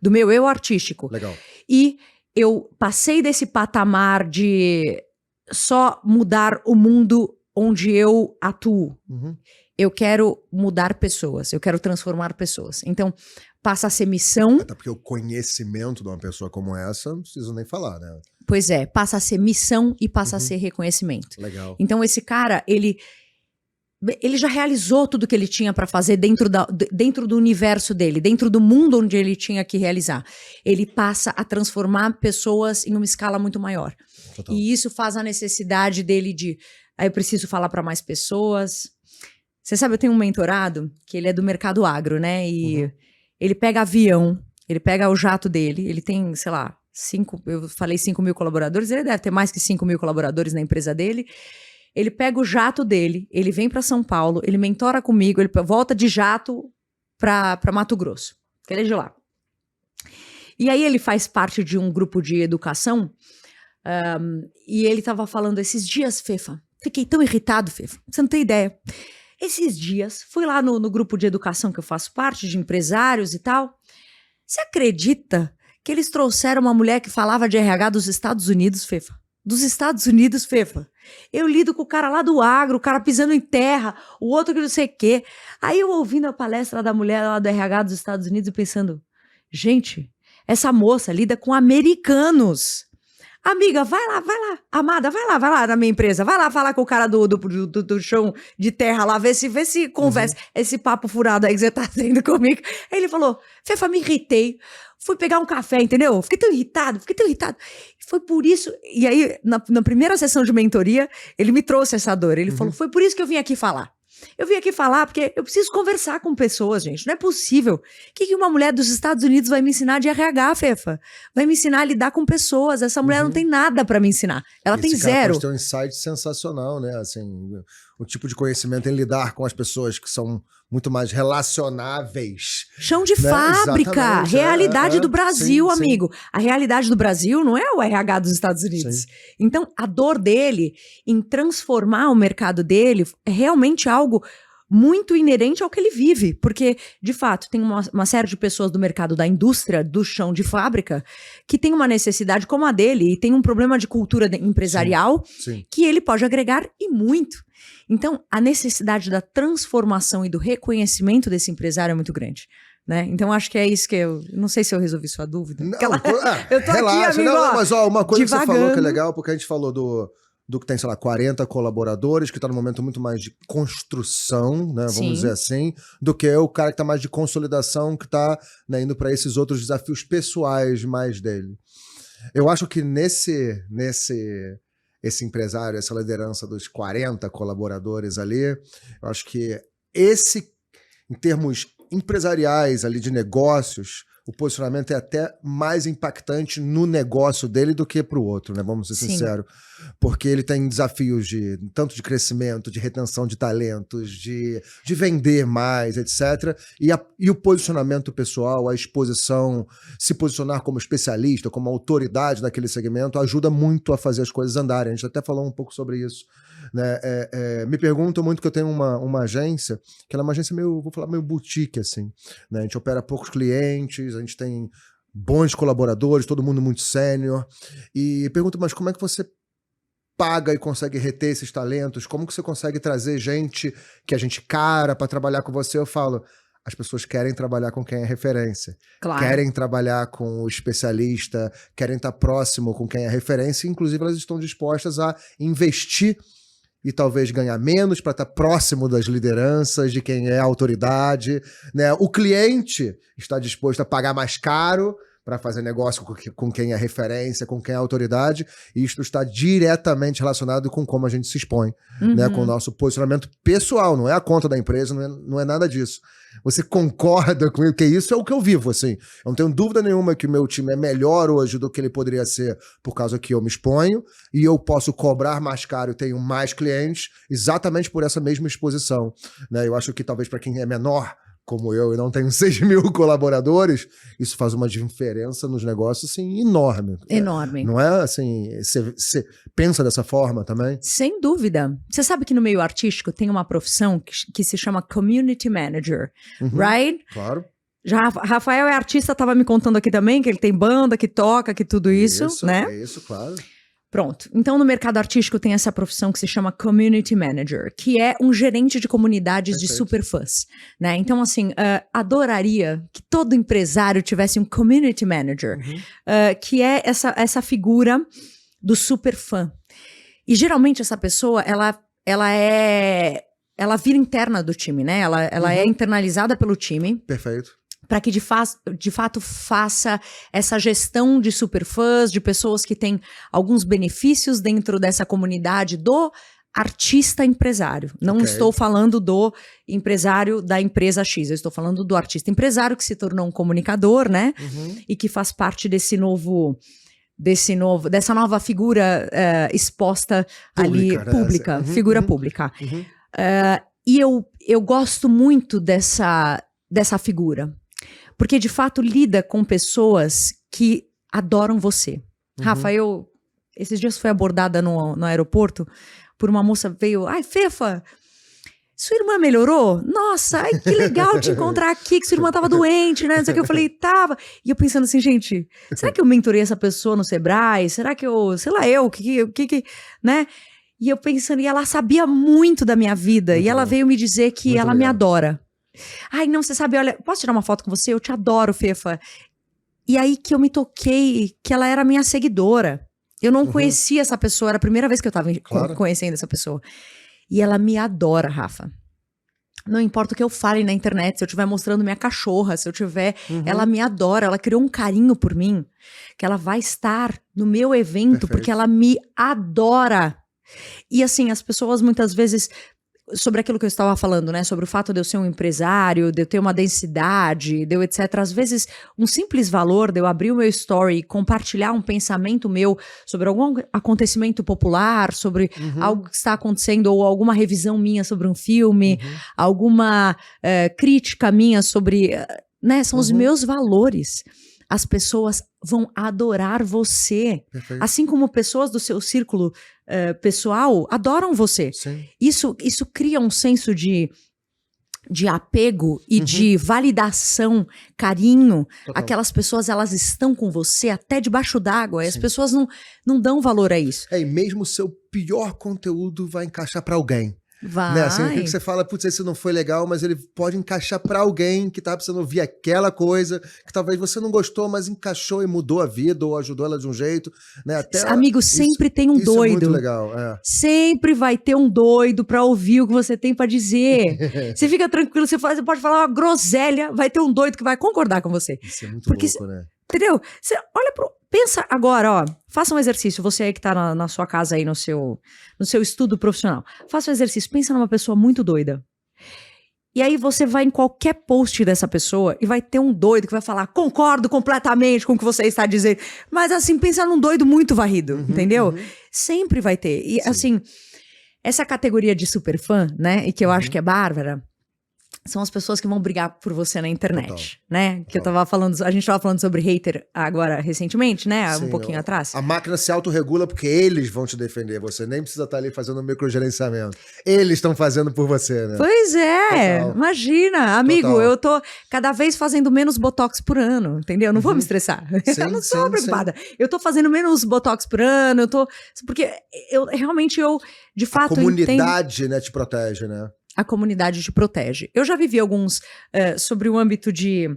do meu eu artístico. Legal. E eu passei desse patamar de só mudar o mundo onde eu atuo. Eu quero mudar pessoas, eu quero transformar pessoas. Então, passa a ser missão... Até porque o conhecimento de uma pessoa como essa, não preciso nem falar, né? Pois é, passa a ser missão e passa a ser reconhecimento. Legal. Então, esse cara, ele já realizou tudo que ele tinha para fazer dentro do universo dele, dentro do mundo onde ele tinha que realizar. Ele passa a transformar pessoas em uma escala muito maior. Total. E isso faz a necessidade dele de... Aí eu preciso falar para mais pessoas. Você sabe, eu tenho um mentorado que ele é do mercado agro, né? E ele pega avião, ele pega o jato dele, ele tem, sei lá, eu falei 5.000 colaboradores, ele deve ter mais que 5.000 colaboradores na empresa dele. Ele pega o jato dele, ele vem para São Paulo, ele mentora comigo, ele volta de jato para Mato Grosso, que ele é de lá. E aí ele faz parte de um grupo de educação, e ele estava falando esses dias, Fefa, fiquei tão irritado, Fefa, você não tem ideia. Esses dias, fui lá no grupo de educação que eu faço parte, de empresários e tal. Você acredita que eles trouxeram uma mulher que falava de RH dos Estados Unidos, Fefa? Dos Estados Unidos, Fefa. Eu lido com o cara lá do agro, o cara pisando em terra, o outro que não sei o quê. Aí eu ouvindo a palestra da mulher lá do RH dos Estados Unidos e pensando, gente, essa moça lida com americanos. Amiga, vai lá. Amada, vai lá na minha empresa. Vai lá falar com o cara do chão de terra lá, vê se conversa. Esse papo furado aí que você tá tendo comigo. Aí ele falou, Fefa, me irritei. Fui pegar um café, entendeu? Fiquei tão irritado. Foi por isso... E aí, na primeira sessão de mentoria, ele me trouxe essa dor. Ele falou, foi por isso que eu vim aqui falar. Eu vim aqui falar porque eu preciso conversar com pessoas, gente. Não é possível. O que uma mulher dos Estados Unidos vai me ensinar de RH, Fefa? Vai me ensinar a lidar com pessoas. Essa mulher não tem nada pra me ensinar. Ela tem zero. Esse cara pode ter um insight sensacional, né? Assim, o tipo de conhecimento em lidar com as pessoas que são muito mais relacionáveis. Chão de fábrica, exatamente, realidade do Brasil, sim, amigo. sim. A realidade do Brasil não é o RH dos Estados Unidos. Sim. Então, a dor dele em transformar o mercado dele é realmente algo muito inerente ao que ele vive. Porque, de fato, tem uma série de pessoas do mercado da indústria, do chão de fábrica, que tem uma necessidade como a dele e tem um problema de cultura empresarial Sim. que ele pode agregar e muito. Então, a necessidade da transformação e do reconhecimento desse empresário é muito grande, né? Então, acho que é isso que eu... Não sei se eu resolvi sua dúvida. Não, eu tô relaxa, aqui, amigo, mas uma coisa divagando. que você falou que é legal, porque a gente falou do que tem, sei lá, 40 colaboradores, que tá num momento muito mais de construção, né? Vamos dizer assim, do que o cara que tá mais de consolidação, que tá, né, indo para esses outros desafios pessoais mais dele. Eu acho que esse empresário, essa liderança dos 40 colaboradores ali, eu acho que em termos empresariais ali de negócios, o posicionamento é até mais impactante no negócio dele do que para o outro, né? Vamos ser sinceros. Porque ele tem desafios tanto de crescimento, de retenção de talentos, de vender mais, etc. E o posicionamento pessoal, a exposição, se posicionar como especialista, como autoridade naquele segmento, ajuda muito a fazer as coisas andarem. A gente até falou um pouco sobre isso. Né? Me perguntam muito que eu tenho uma agência, que ela é uma agência meio boutique, assim. Né? A gente opera poucos clientes, a gente tem bons colaboradores, todo mundo muito sênior. E perguntam, mas como é que você paga e consegue reter esses talentos? Como que você consegue trazer gente que a gente cara para trabalhar com você? Eu falo, as pessoas querem trabalhar com quem é referência. Claro. Querem trabalhar com o especialista, querem estar próximo com quem é referência, inclusive elas estão dispostas a investir e talvez ganhar menos para estar próximo das lideranças, de quem é a autoridade, né? O cliente está disposto a pagar mais caro para fazer negócio com quem é referência, com quem é autoridade, e isso está diretamente relacionado com como a gente se expõe, né? Com o nosso posicionamento pessoal, não é a conta da empresa, não é nada disso. Você concorda com isso? Que isso é o que eu vivo, assim. Eu não tenho dúvida nenhuma que o meu time é melhor hoje do que ele poderia ser por causa que eu me exponho, e eu posso cobrar mais caro e tenho mais clientes exatamente por essa mesma exposição, né? Eu acho que talvez para quem é menor, como eu, e não tenho 6 mil colaboradores, isso faz uma diferença nos negócios, assim, enorme. Enorme. Não é, assim, você pensa dessa forma também? Sem dúvida. Você sabe que no meio artístico tem uma profissão que se chama Community Manager, right? Claro. Já Rafael é artista, estava me contando aqui também, que ele tem banda, que toca, que tudo isso, né? É isso, claro. Pronto. Então, no mercado artístico tem essa profissão que se chama Community Manager, que é um gerente de comunidades de superfãs, né? Então, assim, adoraria que todo empresário tivesse um Community Manager, que é essa figura do superfã. E, geralmente, essa pessoa, ela vira interna do time, né? Ela é internalizada pelo time. Perfeito. Para que de fato faça essa gestão de superfãs, de pessoas que têm alguns benefícios dentro dessa comunidade do artista empresário. Não estou falando do empresário da empresa X, eu estou falando do artista empresário que se tornou um comunicador, né? E que faz parte dessa nova figura exposta pública, ali, né? Pública, figura pública. E eu gosto muito dessa figura. Porque, de fato, lida com pessoas que adoram você. Rafa, esses dias fui abordada no aeroporto por uma moça veio... Ai, Fefa, sua irmã melhorou? Nossa, ai, que legal te encontrar aqui, que sua irmã tava doente, né? Não sei o que. Eu falei, tava. E eu pensando assim, gente, será que eu mentorei essa pessoa no Sebrae? Será que eu... Sei lá, né? E eu pensando, e ela sabia muito da minha vida. E ela veio me dizer que muito ela legal. me adora. Ai, não, você sabe, olha, posso tirar uma foto com você? Eu te adoro, Fefa. E aí que eu me toquei que ela era minha seguidora. Eu não conhecia essa pessoa, era a primeira vez que eu tava conhecendo essa pessoa. E ela me adora, Rafa. Não importa o que eu fale na internet, se eu estiver mostrando minha cachorra, se eu tiver... Ela me adora, ela criou um carinho por mim, que ela vai estar no meu evento, porque ela me adora. E assim, as pessoas muitas vezes... sobre aquilo que eu estava falando, né? Sobre o fato de eu ser um empresário, de eu ter uma densidade, de eu etc. Às vezes, um simples valor de eu abrir o meu story e compartilhar um pensamento meu sobre algum acontecimento popular, sobre algo que está acontecendo, ou alguma revisão minha sobre um filme, alguma crítica minha sobre... né? São os meus valores. As pessoas vão adorar você. Perfeito. Assim como pessoas do seu círculo pessoal adoram você. Sim. Isso cria um senso de apego e de validação, carinho. Total. Aquelas pessoas, elas estão com você até debaixo d'água. E as pessoas não dão valor a isso. E mesmo o seu pior conteúdo vai encaixar pra alguém. Vai. Né? Assim, aquilo que você fala, putz, esse não foi legal, mas ele pode encaixar pra alguém que tá precisando ouvir aquela coisa, que talvez você não gostou, mas encaixou e mudou a vida, ou ajudou ela de um jeito, né? Até amigo, sempre tem um doido. Isso é muito legal, Sempre vai ter um doido pra ouvir o que você tem pra dizer. Você fica tranquilo, você pode falar uma groselha, vai ter um doido que vai concordar com você. Isso é muito louco, né? Entendeu? Você olha pensa agora, ó, faça um exercício, você aí que tá na sua casa aí, no seu estudo profissional. Faça um exercício, pensa numa pessoa muito doida. E aí você vai em qualquer post dessa pessoa e vai ter um doido que vai falar, concordo completamente com o que você está dizendo. Mas assim, pensa num doido muito varrido, entendeu? Sempre vai ter. E assim, essa categoria de superfã, né, e que eu acho que é bárbara, são as pessoas que vão brigar por você na internet, Total. né? Que eu tava falando, a gente tava falando sobre hater agora recentemente, né? Sim, um pouquinho atrás. A máquina se autorregula porque eles vão te defender. Você nem precisa estar ali fazendo microgerenciamento. Eles estão fazendo por você, né? Pois é, Total. imagina. Amigo, Total. eu tô cada vez fazendo menos botox por ano, entendeu? Eu não vou me estressar. Sim, eu não sou sim, preocupada. Eu tô fazendo menos botox por ano, porque realmente de fato, a comunidade, né, te protege, né? A comunidade te protege. Eu já vivi alguns sobre o âmbito de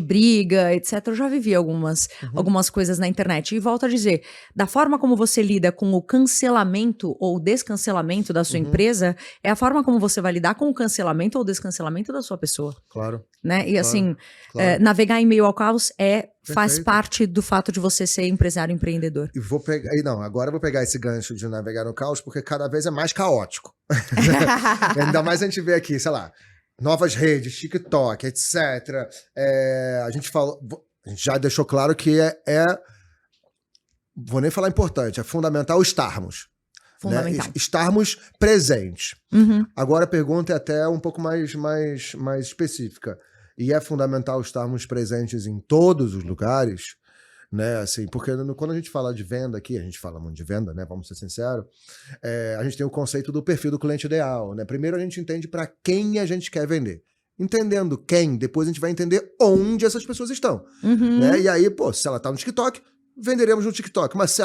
briga, etc. Eu já vivi algumas coisas na internet. E volto a dizer, da forma como você lida com o cancelamento ou descancelamento da sua empresa, é a forma como você vai lidar com o cancelamento ou descancelamento da sua pessoa. Claro. Né? E assim, claro. navegar em meio ao caos faz Perfeito. parte do fato de você ser empresário empreendedor. E agora eu vou pegar esse gancho de navegar no caos, porque cada vez é mais caótico. Ainda mais a gente vê aqui, sei lá, novas redes, TikTok, etc. A gente já deixou claro que vou nem falar importante, é fundamental estarmos. Fundamental. Né? Estarmos presentes. Agora a pergunta é até um pouco mais específica. E é fundamental estarmos presentes em todos os lugares, né? Assim, porque quando a gente fala de venda aqui, a gente fala muito de venda, né? Vamos ser sinceros, a gente tem o conceito do perfil do cliente ideal, né? Primeiro a gente entende para quem a gente quer vender. Entendendo quem, depois a gente vai entender onde essas pessoas estão. Né? E aí, se ela tá no TikTok, venderemos no TikTok. Mas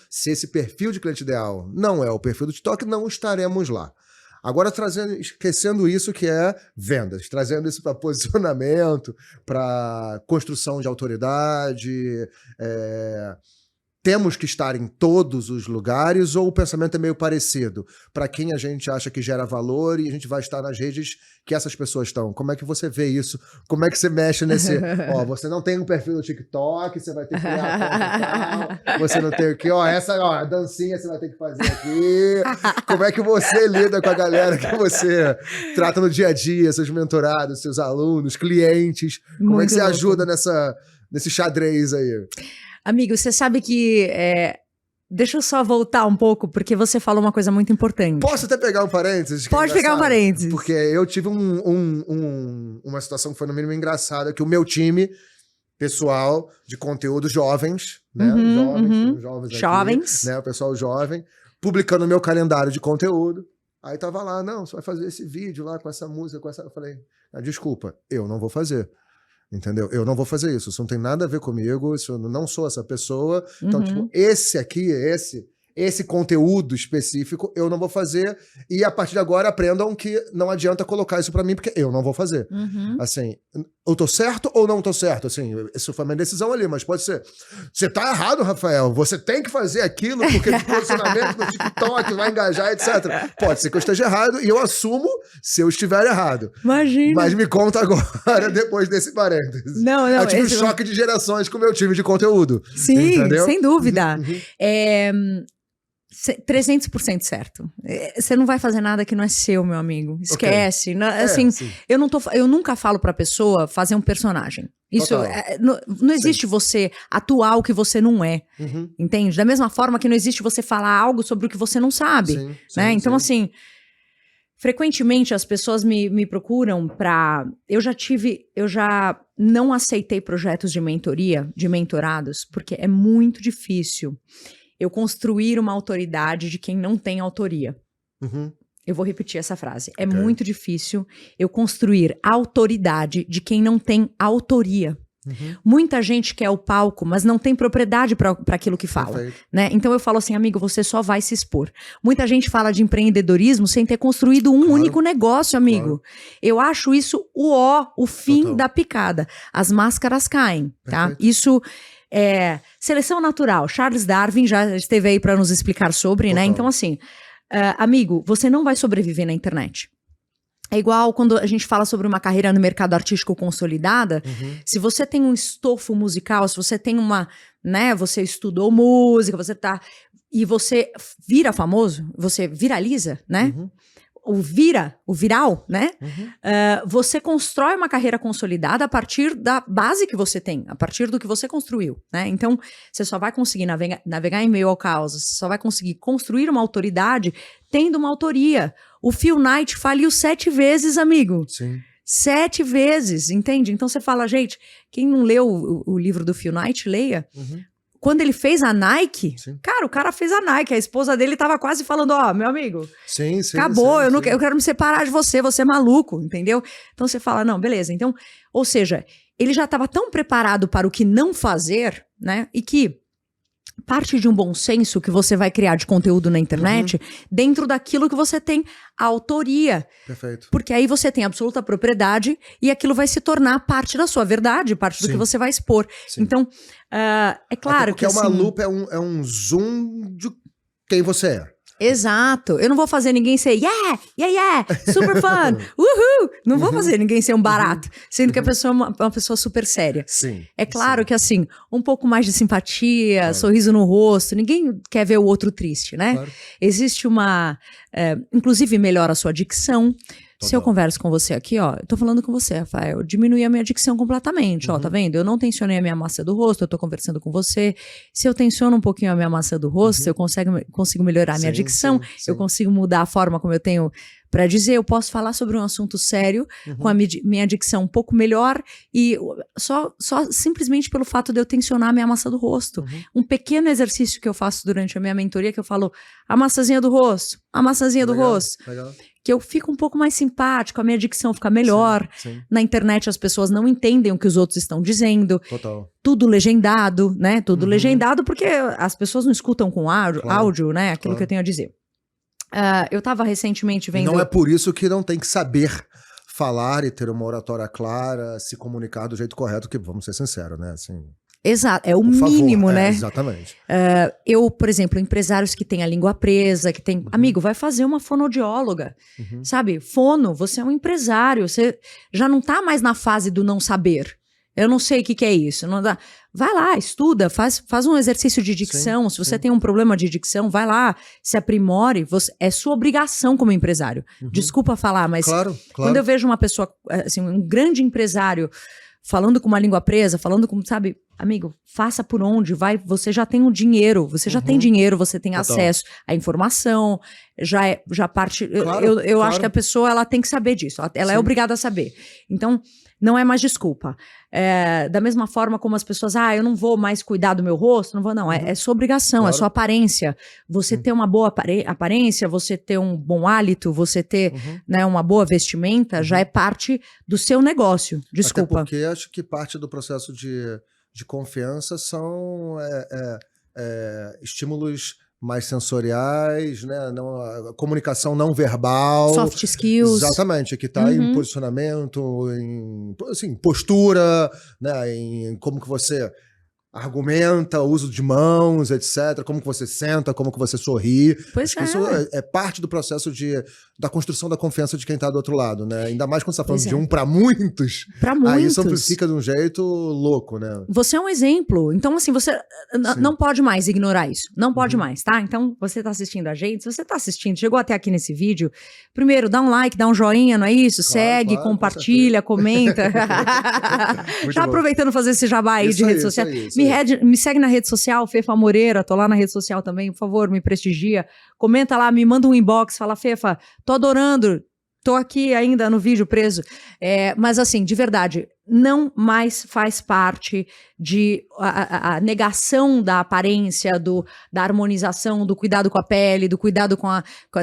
se esse perfil de cliente ideal não é o perfil do TikTok, não estaremos lá. Agora, esquecendo isso que é vendas, trazendo isso para posicionamento, para construção de autoridade, temos que estar em todos os lugares ou o pensamento é meio parecido? Para quem a gente acha que gera valor e a gente vai estar nas redes que essas pessoas estão. Como é que você vê isso? Como é que você mexe nesse... você não tem um perfil no TikTok, você vai ter que criar a conta tal. Você não tem o que... a dancinha você vai ter que fazer aqui. Como é que você lida com a galera que você trata no dia a dia, seus mentorados, seus alunos, clientes? Como é que você ajuda nesse xadrez aí? Amigo, você sabe que... Deixa eu só voltar um pouco, porque você falou uma coisa muito importante. Posso até pegar um parênteses? Pode pegar um parênteses. Porque eu tive uma situação que foi no mínimo engraçada, que o meu time pessoal de conteúdo jovens, né? Jovens, né? O pessoal jovem, publicando o meu calendário de conteúdo. Aí tava lá, não, você vai fazer esse vídeo lá com essa música, Eu falei, desculpa, eu não vou fazer. Entendeu? Eu não vou fazer isso. Isso não tem nada a ver comigo. Eu não sou essa pessoa. Então, esse conteúdo específico eu não vou fazer. E a partir de agora aprendam que não adianta colocar isso pra mim, porque eu não vou fazer. Assim, eu tô certo ou não tô certo? Assim, isso foi minha decisão ali, mas pode ser. Você tá errado, Rafael. Você tem que fazer aquilo porque de posicionamento no TikTok vai engajar, etc. Pode ser que eu esteja errado e eu assumo se eu estiver errado. Imagina. Mas me conta agora, depois desse parênteses. Não. Eu tive um choque de gerações com o meu time de conteúdo. Sim, entendeu? sem dúvida. 300% certo. Você não vai fazer nada que não é seu, meu amigo. Esquece. Okay. Assim, eu nunca falo pra pessoa fazer um personagem. Isso não existe você atuar o que você não é. Entende? Da mesma forma que não existe você falar algo sobre o que você não sabe. Né? Então, assim, frequentemente as pessoas me procuram pra... Eu já não aceitei projetos de mentoria, de mentorados, porque é muito difícil eu construir uma autoridade de quem não tem autoria. Eu vou repetir essa frase. É muito difícil eu construir autoridade de quem não tem autoria. Muita gente quer o palco, mas não tem propriedade para aquilo que fala. Né? Então eu falo assim, amigo, você só vai se expor. Muita gente fala de empreendedorismo sem ter construído um único negócio, amigo. Eu acho isso o fim da picada. As máscaras caem, tá? Isso... seleção natural. Charles Darwin já esteve aí para nos explicar sobre, né? Então, assim, amigo, você não vai sobreviver na internet. É igual quando a gente fala sobre uma carreira no mercado artístico consolidada. Se você tem um estofo musical, se você tem uma, né? Você estudou música, e você vira famoso, você viraliza, né? O viral, né? Você constrói uma carreira consolidada a partir da base que você tem, a partir do que você construiu, né? Então, você só vai conseguir navegar em meio ao caos, você só vai conseguir construir uma autoridade tendo uma autoria. O Phil Knight faliu 7 vezes, amigo. Sim. 7 vezes, entende? Então você fala, gente, quem não leu o livro do Phil Knight, leia. Quando ele fez a Nike, cara, o cara fez a Nike, a esposa dele tava quase falando, meu amigo, acabou, eu quero me separar de você é maluco, entendeu? Então você fala, não, beleza, então, ou seja, ele já tava tão preparado para o que não fazer, né, e que parte de um bom senso que você vai criar de conteúdo na internet dentro daquilo que você tem a autoria. Perfeito. Porque aí você tem absoluta propriedade e aquilo vai se tornar parte da sua verdade, parte do que você vai expor. Então, é claro que uma lupa é um zoom de quem você é. Exato. Eu não vou fazer ninguém ser super fun, uhul. Não vou fazer ninguém ser um barato, sendo que a pessoa é uma pessoa super séria. É claro que assim, um pouco mais de simpatia, sorriso no rosto, ninguém quer ver o outro triste, né? Existe uma... inclusive melhora a sua dicção. Se eu converso com você aqui, eu tô falando com você, Rafael, eu diminuí a minha dicção completamente, tá vendo? Eu não tensionei a minha massa do rosto, eu tô conversando com você. Se eu tensiono um pouquinho a minha massa do rosto, eu consigo melhorar a minha dicção, eu consigo mudar a forma como eu tenho pra dizer, eu posso falar sobre um assunto sério com a minha dicção um pouco melhor e só simplesmente pelo fato de eu tensionar a minha massa do rosto. Um pequeno exercício que eu faço durante a minha mentoria, que eu falo, a massazinha do rosto, Legal. Que eu fico um pouco mais simpático, a minha dicção fica melhor. Na internet as pessoas não entendem o que os outros estão dizendo. Tudo legendado, né? Tudo legendado porque as pessoas não escutam com áudio, né? Aquilo que eu tenho a dizer. Eu tava recentemente vendo... E não é por isso que não tem que saber falar e ter uma oratória clara, se comunicar do jeito correto, que vamos ser sinceros, né? Assim... Exato, é o mínimo, né? Exatamente. Eu, por exemplo, empresários que têm a língua presa, que tem... Amigo, vai fazer uma fonoaudióloga, sabe? Fono, você é um empresário, você já não tá mais na fase do não saber. Eu não sei o que é isso. Não dá. Vai lá, estuda, faz um exercício de dicção. Se você tem um problema de dicção, vai lá, se aprimore. É sua obrigação como empresário. Desculpa falar, mas quando eu vejo uma pessoa, assim, um grande empresário falando com uma língua presa, falando com, sabe, amigo, faça por onde, vai, você já tem o dinheiro, você já tem dinheiro, você tem acesso à informação, já parte, eu acho que a pessoa, ela tem que saber disso, ela é obrigada a saber. Então, não é mais desculpa. Da mesma forma como as pessoas, eu não vou mais cuidar do meu rosto, não vou, não, é sua obrigação, é sua aparência. Você ter uma boa aparência, você ter um bom hálito, você ter né, uma boa vestimenta, já é parte do seu negócio. Desculpa. Até porque acho que parte do processo de confiança são estímulos mais sensoriais, né? Não, a comunicação não verbal. Soft skills. Exatamente, que está em posicionamento, em assim, postura, né? Em como que você argumenta, uso de mãos, etc. Como que você senta, como que você sorri. Pois Acho que isso é parte do processo da construção da confiança de quem tá do outro lado, né? Ainda mais quando você tá falando de um para muitos. Para Aí muitos. isso amplifica de um jeito louco, né? Você é um exemplo. Então, assim, você não pode mais ignorar isso. Não pode mais, tá? Então, você tá assistindo a gente. Se você tá assistindo, chegou até aqui nesse vídeo, primeiro, dá um like, dá um joinha, não é isso? Segue, compartilha, comenta. Já aproveitando fazer esse jabá aí de rede social. Me segue na rede social, Fefa Moreira, tô lá na rede social também, por favor, me prestigia. Comenta lá, me manda um inbox, fala, Fefa, tô adorando, tô aqui ainda no vídeo preso. Mas assim, de verdade, não mais faz parte de a negação da aparência, da harmonização, do cuidado com a pele, do cuidado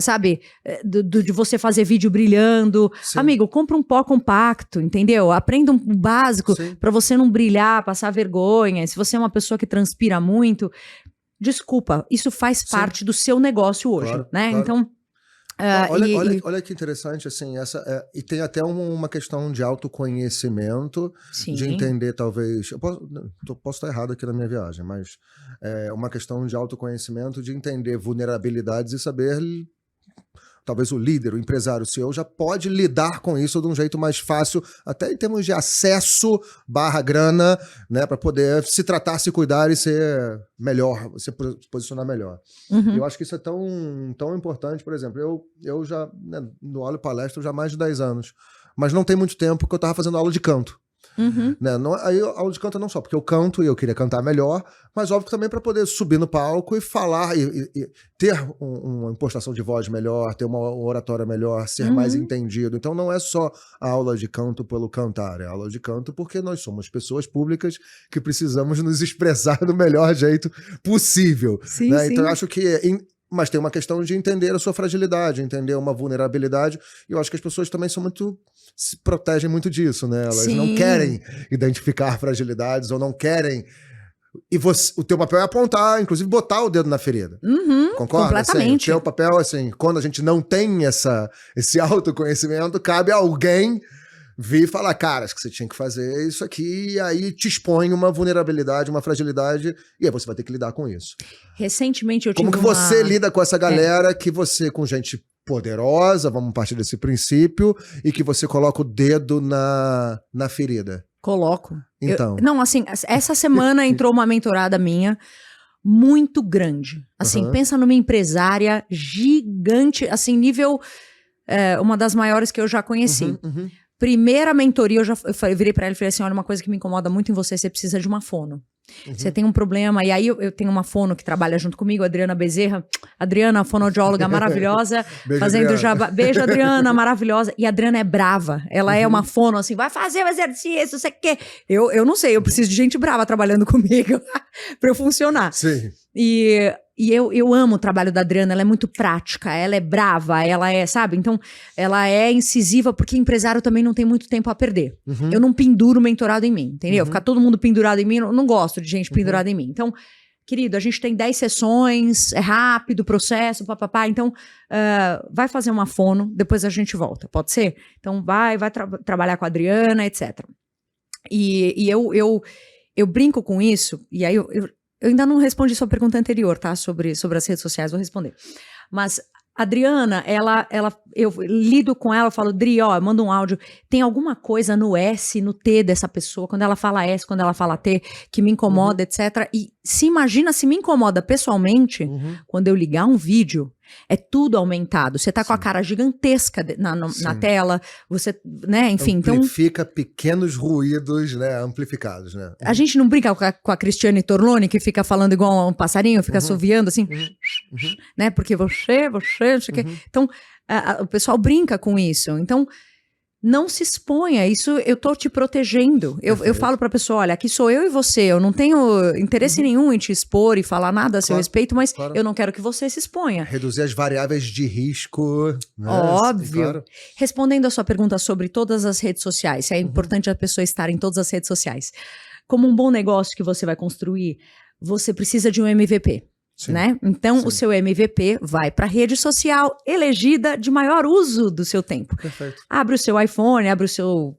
sabe? De você fazer vídeo brilhando. Sim. Amigo, compra um pó compacto, entendeu? Aprenda um básico para você não brilhar, passar vergonha. Se você é uma pessoa que transpira muito, desculpa, isso faz parte do seu negócio hoje, né? Claro. Então... olha que interessante, assim, e tem até uma questão de autoconhecimento, de entender, talvez, eu posso estar errado aqui na minha viagem, mas uma questão de autoconhecimento, de entender vulnerabilidades e saber, talvez o líder, o empresário, o CEO já pode lidar com isso de um jeito mais fácil, até em termos de acesso / grana, né, para poder se tratar, se cuidar e ser melhor, se posicionar melhor. Eu acho que isso é tão importante. Por exemplo, eu já, né, no Olho Palestra já há mais de 10 anos, mas não tem muito tempo que eu estava fazendo aula de canto. Né? Aí aula de canto não só porque eu canto e eu queria cantar melhor, mas óbvio também para poder subir no palco e falar e ter uma impostação de voz melhor, ter uma oratória melhor, ser mais entendido. Então não é só a aula de canto pelo cantar, é aula de canto porque nós somos pessoas públicas que precisamos nos expressar do melhor jeito possível. Sim, né? Então eu acho que mas tem uma questão de entender a sua fragilidade, entender uma vulnerabilidade, e eu acho que as pessoas também se protegem muito disso, né? Elas não querem identificar fragilidades ou não querem... E o teu papel é apontar, inclusive botar o dedo na ferida. Concorda? Completamente. Assim, o teu papel, assim, quando a gente não tem esse autoconhecimento, cabe a alguém vir e falar, cara, acho que você tinha que fazer isso aqui, e aí te expõe uma vulnerabilidade, uma fragilidade, e aí você vai ter que lidar com isso. Recentemente eu tive Como que você lida com essa galera que você, com gente poderosa, vamos partir desse princípio, e que você coloca o dedo na ferida? Coloco. Então. Não, assim, essa semana entrou uma mentorada minha muito grande. Assim, pensa numa empresária gigante, assim, nível... uma das maiores que eu já conheci. Primeira mentoria, eu virei pra ela e falei assim, olha, uma coisa que me incomoda muito em você precisa de uma fono. Você tem um problema, e aí eu tenho uma fono que trabalha junto comigo, a Adriana Bezerra. Adriana, fonoaudióloga maravilhosa, Beijo, fazendo Adriana. jabá. Beijo, Adriana, maravilhosa. E a Adriana é brava, ela é uma fono assim, vai fazer o exercício, você quer. Eu não sei, eu preciso de gente brava trabalhando comigo pra eu funcionar. Sim. E eu amo o trabalho da Adriana, ela é muito prática, ela é brava, ela é, sabe? Então, ela é incisiva, porque empresário também não tem muito tempo a perder. Eu não penduro mentorado em mim, entendeu? Ficar todo mundo pendurado em mim, eu não gosto de gente pendurada em mim. Então, querido, a gente tem 10 sessões, é rápido o processo, papapá, então vai fazer uma fono, depois a gente volta, pode ser? Então, vai trabalhar com a Adriana, etc. E eu brinco com isso, e aí eu ainda não respondi sua pergunta anterior, tá? Sobre as redes sociais, vou responder. Mas a Adriana, eu lido com ela, falo, Dri, ó, eu mando um áudio, tem alguma coisa no S, no T dessa pessoa, quando ela fala S, quando ela fala T, que me incomoda, etc. E se me incomoda pessoalmente, quando eu ligar um vídeo, é tudo aumentado. Você tá com a cara gigantesca na tela, você, né, enfim. Amplifica pequenos ruídos, né, amplificados, né? A gente não brinca com a Cristiane Torlone, que fica falando igual um passarinho, fica assoviando assim, né, porque você, não sei o quê. Então, o pessoal brinca com isso. Então, não se exponha, isso eu tô te protegendo. Eu falo pra pessoa, olha, aqui sou eu e você, eu não tenho interesse nenhum em te expor e falar nada a seu respeito, mas eu não quero que você se exponha. Reduzir as variáveis de risco. Né? Óbvio. Claro. Respondendo a sua pergunta sobre todas as redes sociais, se é importante a pessoa estar em todas as redes sociais. Como um bom negócio que você vai construir, você precisa de um MVP. Né? Então, o seu MVP vai para a rede social elegida de maior uso do seu tempo. Perfeito. Abre o seu iPhone, abre o seu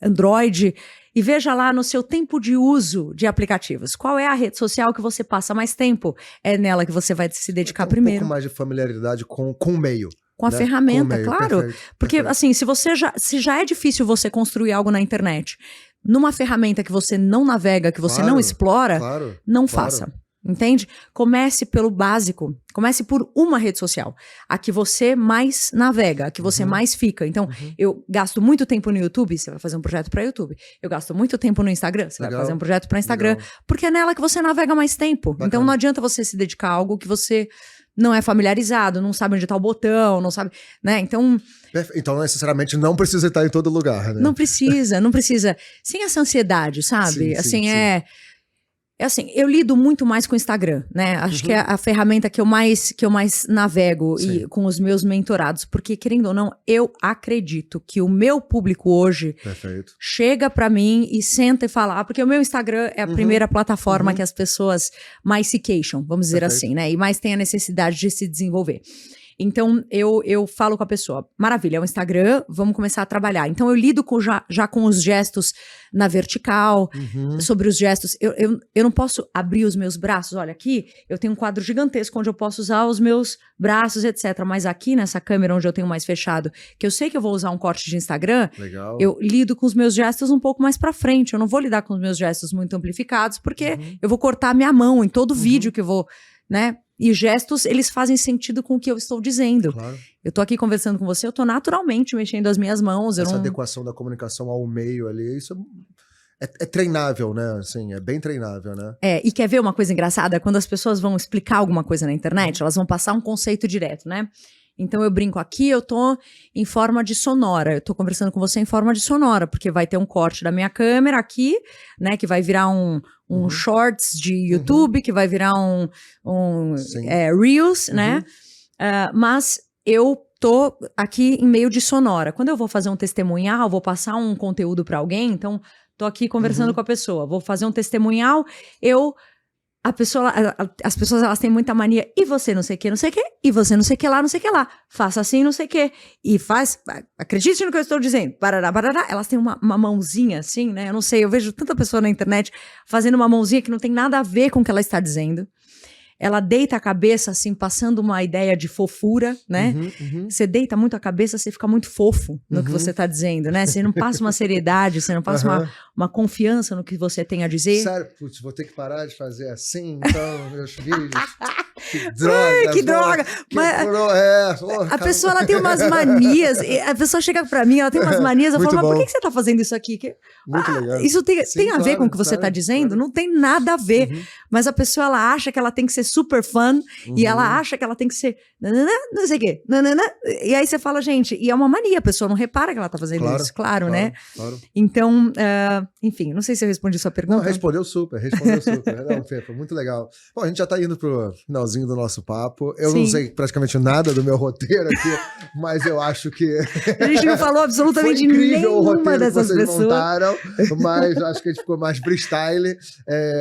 Android e veja lá no seu tempo de uso de aplicativos. Qual é a rede social que você passa mais tempo? É nela que você vai se dedicar primeiro. Um pouco mais de familiaridade com o meio. Com a ferramenta, meio, claro. perfeito, Porque, perfeito. assim, se já é difícil você construir algo na internet, numa ferramenta que você não navega, que você não explora, não faça. Entende? Comece pelo básico. Comece por uma rede social. A que você mais navega, a que você mais fica. Então, eu gasto muito tempo no YouTube, você vai fazer um projeto para YouTube. Eu gasto muito tempo no Instagram, você vai fazer um projeto para Instagram. Porque é nela que você navega mais tempo. Bacana. Então, não adianta você se dedicar a algo que você não é familiarizado, não sabe onde tá o botão, não sabe, né? Então, necessariamente não precisa estar em todo lugar, né? Não precisa. Sem essa ansiedade, sabe? Sim. É assim, eu lido muito mais com o Instagram, né? Acho que é a ferramenta que eu mais navego e com os meus mentorados. Porque, querendo ou não, eu acredito que o meu público hoje chega pra mim e senta e fala... porque o meu Instagram é a primeira plataforma que as pessoas mais se queixam, vamos dizer assim, né? E mais tem a necessidade de se desenvolver. Então, eu falo com a pessoa, maravilha, é o Instagram, vamos começar a trabalhar. Então, eu lido já com os gestos na vertical, sobre os gestos. Eu não posso abrir os meus braços. Olha, aqui eu tenho um quadro gigantesco onde eu posso usar os meus braços, etc. Mas aqui nessa câmera onde eu tenho mais fechado, que eu sei que eu vou usar um corte de Instagram, eu lido com os meus gestos um pouco mais pra frente. Eu não vou lidar com os meus gestos muito amplificados, porque eu vou cortar a minha mão em todo vídeo que eu vou, né? E gestos, eles fazem sentido com o que eu estou dizendo. Claro. Eu tô aqui conversando com você, eu tô naturalmente mexendo as minhas mãos. Essa adequação da comunicação ao meio ali, isso é treinável, né? Assim, é bem treinável, né? E quer ver uma coisa engraçada? Quando as pessoas vão explicar alguma coisa na internet, elas vão passar um conceito direto, né? Então eu brinco aqui, eu tô em forma de sonora, eu tô conversando com você em forma de sonora, porque vai ter um corte da minha câmera aqui, né, que vai virar um shorts de YouTube, que vai virar um Reels, né, mas eu tô aqui em meio de sonora. Quando eu vou fazer um testemunhal, vou passar um conteúdo para alguém, então tô aqui conversando com a pessoa, vou fazer um testemunhal, as pessoas, elas têm muita mania, e você não sei o que, e você não sei o que lá, faça assim, não sei o que, e faz, acredite no que eu estou dizendo, barará, elas têm uma mãozinha assim, né, eu não sei, eu vejo tanta pessoa na internet fazendo uma mãozinha que não tem nada a ver com o que ela está dizendo. Ela deita a cabeça, assim, passando uma ideia de fofura, né? Você deita muito a cabeça, você fica muito fofo no que você tá dizendo, né? Você não passa uma seriedade, você não passa uma confiança no que você tem a dizer. Sério, putz, vou ter que parar de fazer assim, então, meus vídeos. Que droga! Que droga! A pessoa, ela tem umas manias, a pessoa chega pra mim, ela tem umas manias, eu falo, mas por que você tá fazendo isso aqui? Muito legal. Isso tem a ver com o que você tá dizendo? Não tem nada a ver. Mas a pessoa, ela acha que ela tem que ser super fã, e ela acha que ela tem que ser não sei o quê, e aí você fala, gente, e é uma mania, a pessoa não repara que ela tá fazendo isso, claro, né? Claro. Então, enfim, não sei se eu respondi sua pergunta. Não, respondeu super. Não, Fê, foi muito legal. Bom, a gente já tá indo pro finalzinho do nosso papo. Eu não sei praticamente nada do meu roteiro aqui, mas eu acho que... A gente não falou absolutamente nenhuma dessas pessoas. Montaram, mas acho que a gente ficou mais freestyle.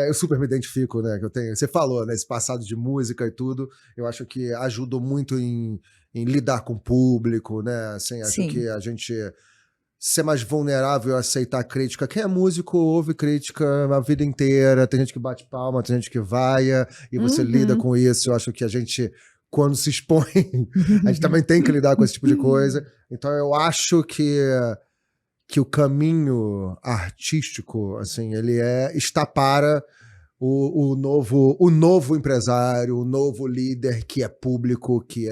Eu super me identifico, né? Que eu tenho. Você falou, né? Esse passado de música e tudo. Eu acho que ajudou muito em lidar com o público, né? Assim, acho que a gente ser mais vulnerável a aceitar crítica. Quem é músico ouve crítica a vida inteira. Tem gente que bate palma, tem gente que vaia, e você lida com isso. Eu acho que a gente, quando se expõe, a gente também tem que lidar com esse tipo de coisa. Então eu acho que o caminho artístico, assim, ele está para o novo empresário, o novo líder que é público, que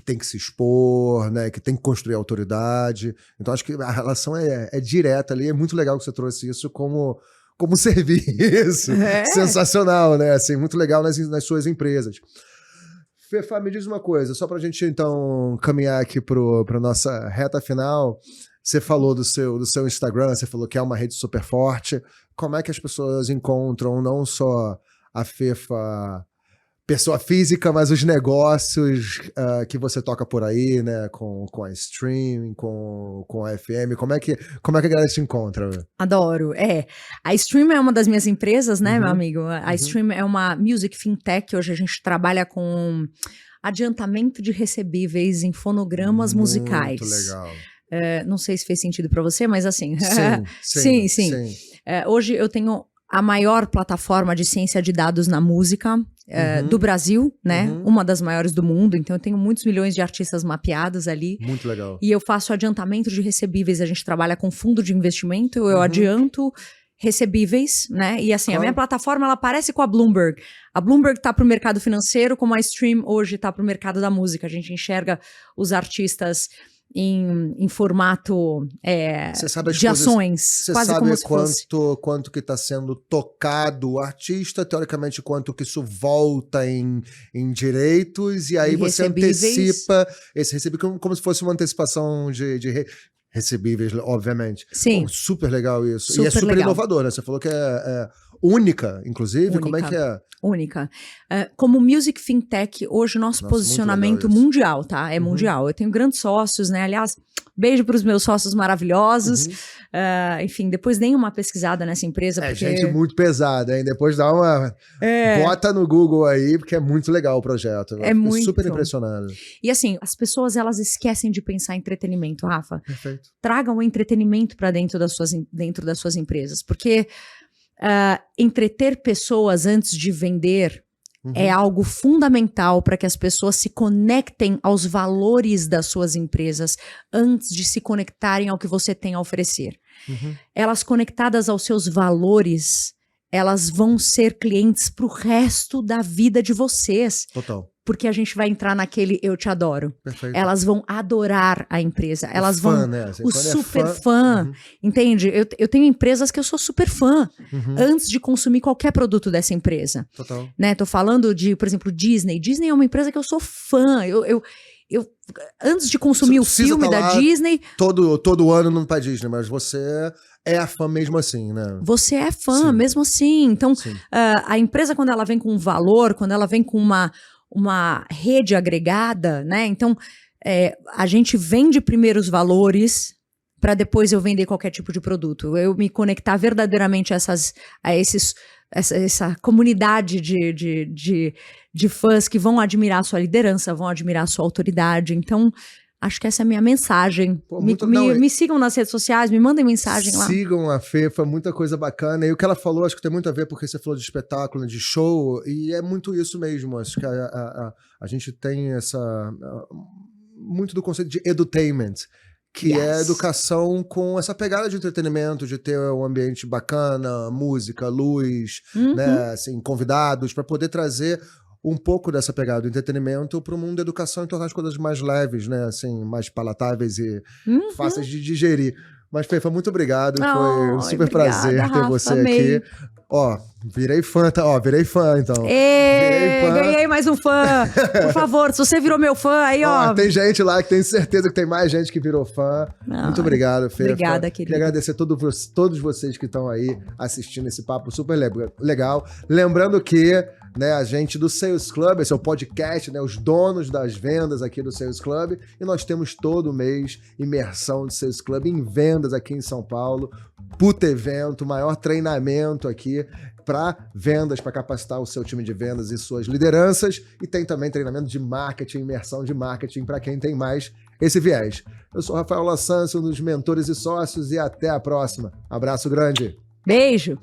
tem que se expor, né, que tem que construir autoridade. Então acho que a relação é direta ali. É muito legal que você trouxe isso como serviço. Sensacional, né? Assim, muito legal nas suas empresas. Fefá, me diz uma coisa, só pra gente então caminhar aqui pra nossa reta final. Você falou do seu Instagram, você falou que é uma rede super forte. Como é que as pessoas encontram não só a Fefa pessoa física, mas os negócios que você toca por aí, né? Com a Stream, com a FM. Como é que a galera te encontra? Adoro. A Stream é uma das minhas empresas, né, meu amigo? A Stream é uma music fintech. Hoje a gente trabalha com adiantamento de recebíveis em fonogramas musicais. Muito legal. Não sei se fez sentido para você, mas assim... Sim. Hoje eu tenho a maior plataforma de ciência de dados na música do Brasil, né? Uma das maiores do mundo. Então eu tenho muitos milhões de artistas mapeados ali. Muito legal. E eu faço adiantamento de recebíveis. A gente trabalha com fundo de investimento. Eu adianto recebíveis, né? E assim, a minha plataforma, ela parece com a Bloomberg. A Bloomberg tá pro mercado financeiro, como a Stream hoje tá pro mercado da música. A gente enxerga os artistas em formato de ações. Você quase sabe como se fosse. quanto que está sendo tocado o artista, teoricamente, quanto que isso volta em direitos, e aí você antecipa esse recebível como se fosse uma antecipação de recebíveis, obviamente. Sim. Pô, super legal isso. Super e é super legal. inovador, né? Você falou que é única, inclusive. Como é que é? Única. Como Music FinTech, hoje o nosso posicionamento mundial, tá? É mundial. Eu tenho grandes sócios, né? Aliás, beijo para os meus sócios maravilhosos. Enfim, depois dei uma pesquisada nessa empresa. Porque... gente muito pesada, hein? Depois dá uma... Bota no Google aí, porque é muito legal o projeto. É muito. Super impressionado. E assim, as pessoas, elas esquecem de pensar em entretenimento, Rafa. Perfeito. Tragam o entretenimento para dentro das suas empresas. Porque entreter pessoas antes de vender é algo fundamental para que as pessoas se conectem aos valores das suas empresas antes de se conectarem ao que você tem a oferecer. Elas conectadas aos seus valores, elas vão ser clientes pro resto da vida de vocês. Total. Porque a gente vai entrar naquele eu te adoro. Perfeito. Elas vão adorar a empresa. Elas fã, vão... né? O super fã. Entende? Eu tenho empresas que eu sou super fã. Antes de consumir qualquer produto dessa empresa. Total. Né? Tô falando de, por exemplo, Disney. Disney é uma empresa que eu sou fã. Eu antes de consumir o filme da Disney... Todo ano não tá Disney, mas você é a fã mesmo assim, né? Você é fã mesmo assim. Então, a empresa, quando ela vem com um valor, quando ela vem com uma rede agregada, né? Então, a gente vende primeiro os valores para depois eu vender qualquer tipo de produto. Eu me conectar verdadeiramente a essa comunidade de fãs que vão admirar a sua liderança, vão admirar a sua autoridade. Então, acho que essa é a minha mensagem. Pô, me sigam nas redes sociais, me mandem mensagem lá. Sigam a Fê, foi muita coisa bacana. E o que ela falou, acho que tem muito a ver, porque você falou de espetáculo, de show, e é muito isso mesmo. Acho que a gente tem muito do conceito de edutainment, que é educação com essa pegada de entretenimento, de ter um ambiente bacana, música, luz, né, assim, convidados, para poder trazer um pouco dessa pegada do entretenimento para o mundo da educação e tornar as coisas mais leves, né? Assim, mais palatáveis e fáceis de digerir. Mas, Fê, muito obrigado. Foi um super prazer ter você aqui. Ó, virei fã, tá? Ó, virei fã, então. Ganhei mais um fã. Por favor, se você virou meu fã, aí, ó. Tem gente lá que tem certeza que tem mais gente que virou fã. Muito obrigado, Fê. Obrigada, querida. Queria agradecer todos vocês que estão aí assistindo esse papo super legal. Lembrando que, né, a gente do Sales Club, esse é o podcast, né, os donos das vendas aqui do Sales Club, e nós temos todo mês imersão de Sales Club em vendas aqui em São Paulo. Puta evento, maior treinamento aqui para vendas, para capacitar o seu time de vendas e suas lideranças, e tem também treinamento de marketing, imersão de marketing para quem tem mais esse viés. Eu sou Rafael Lassansi, um dos mentores e sócios, e até a próxima. Abraço grande. Beijo.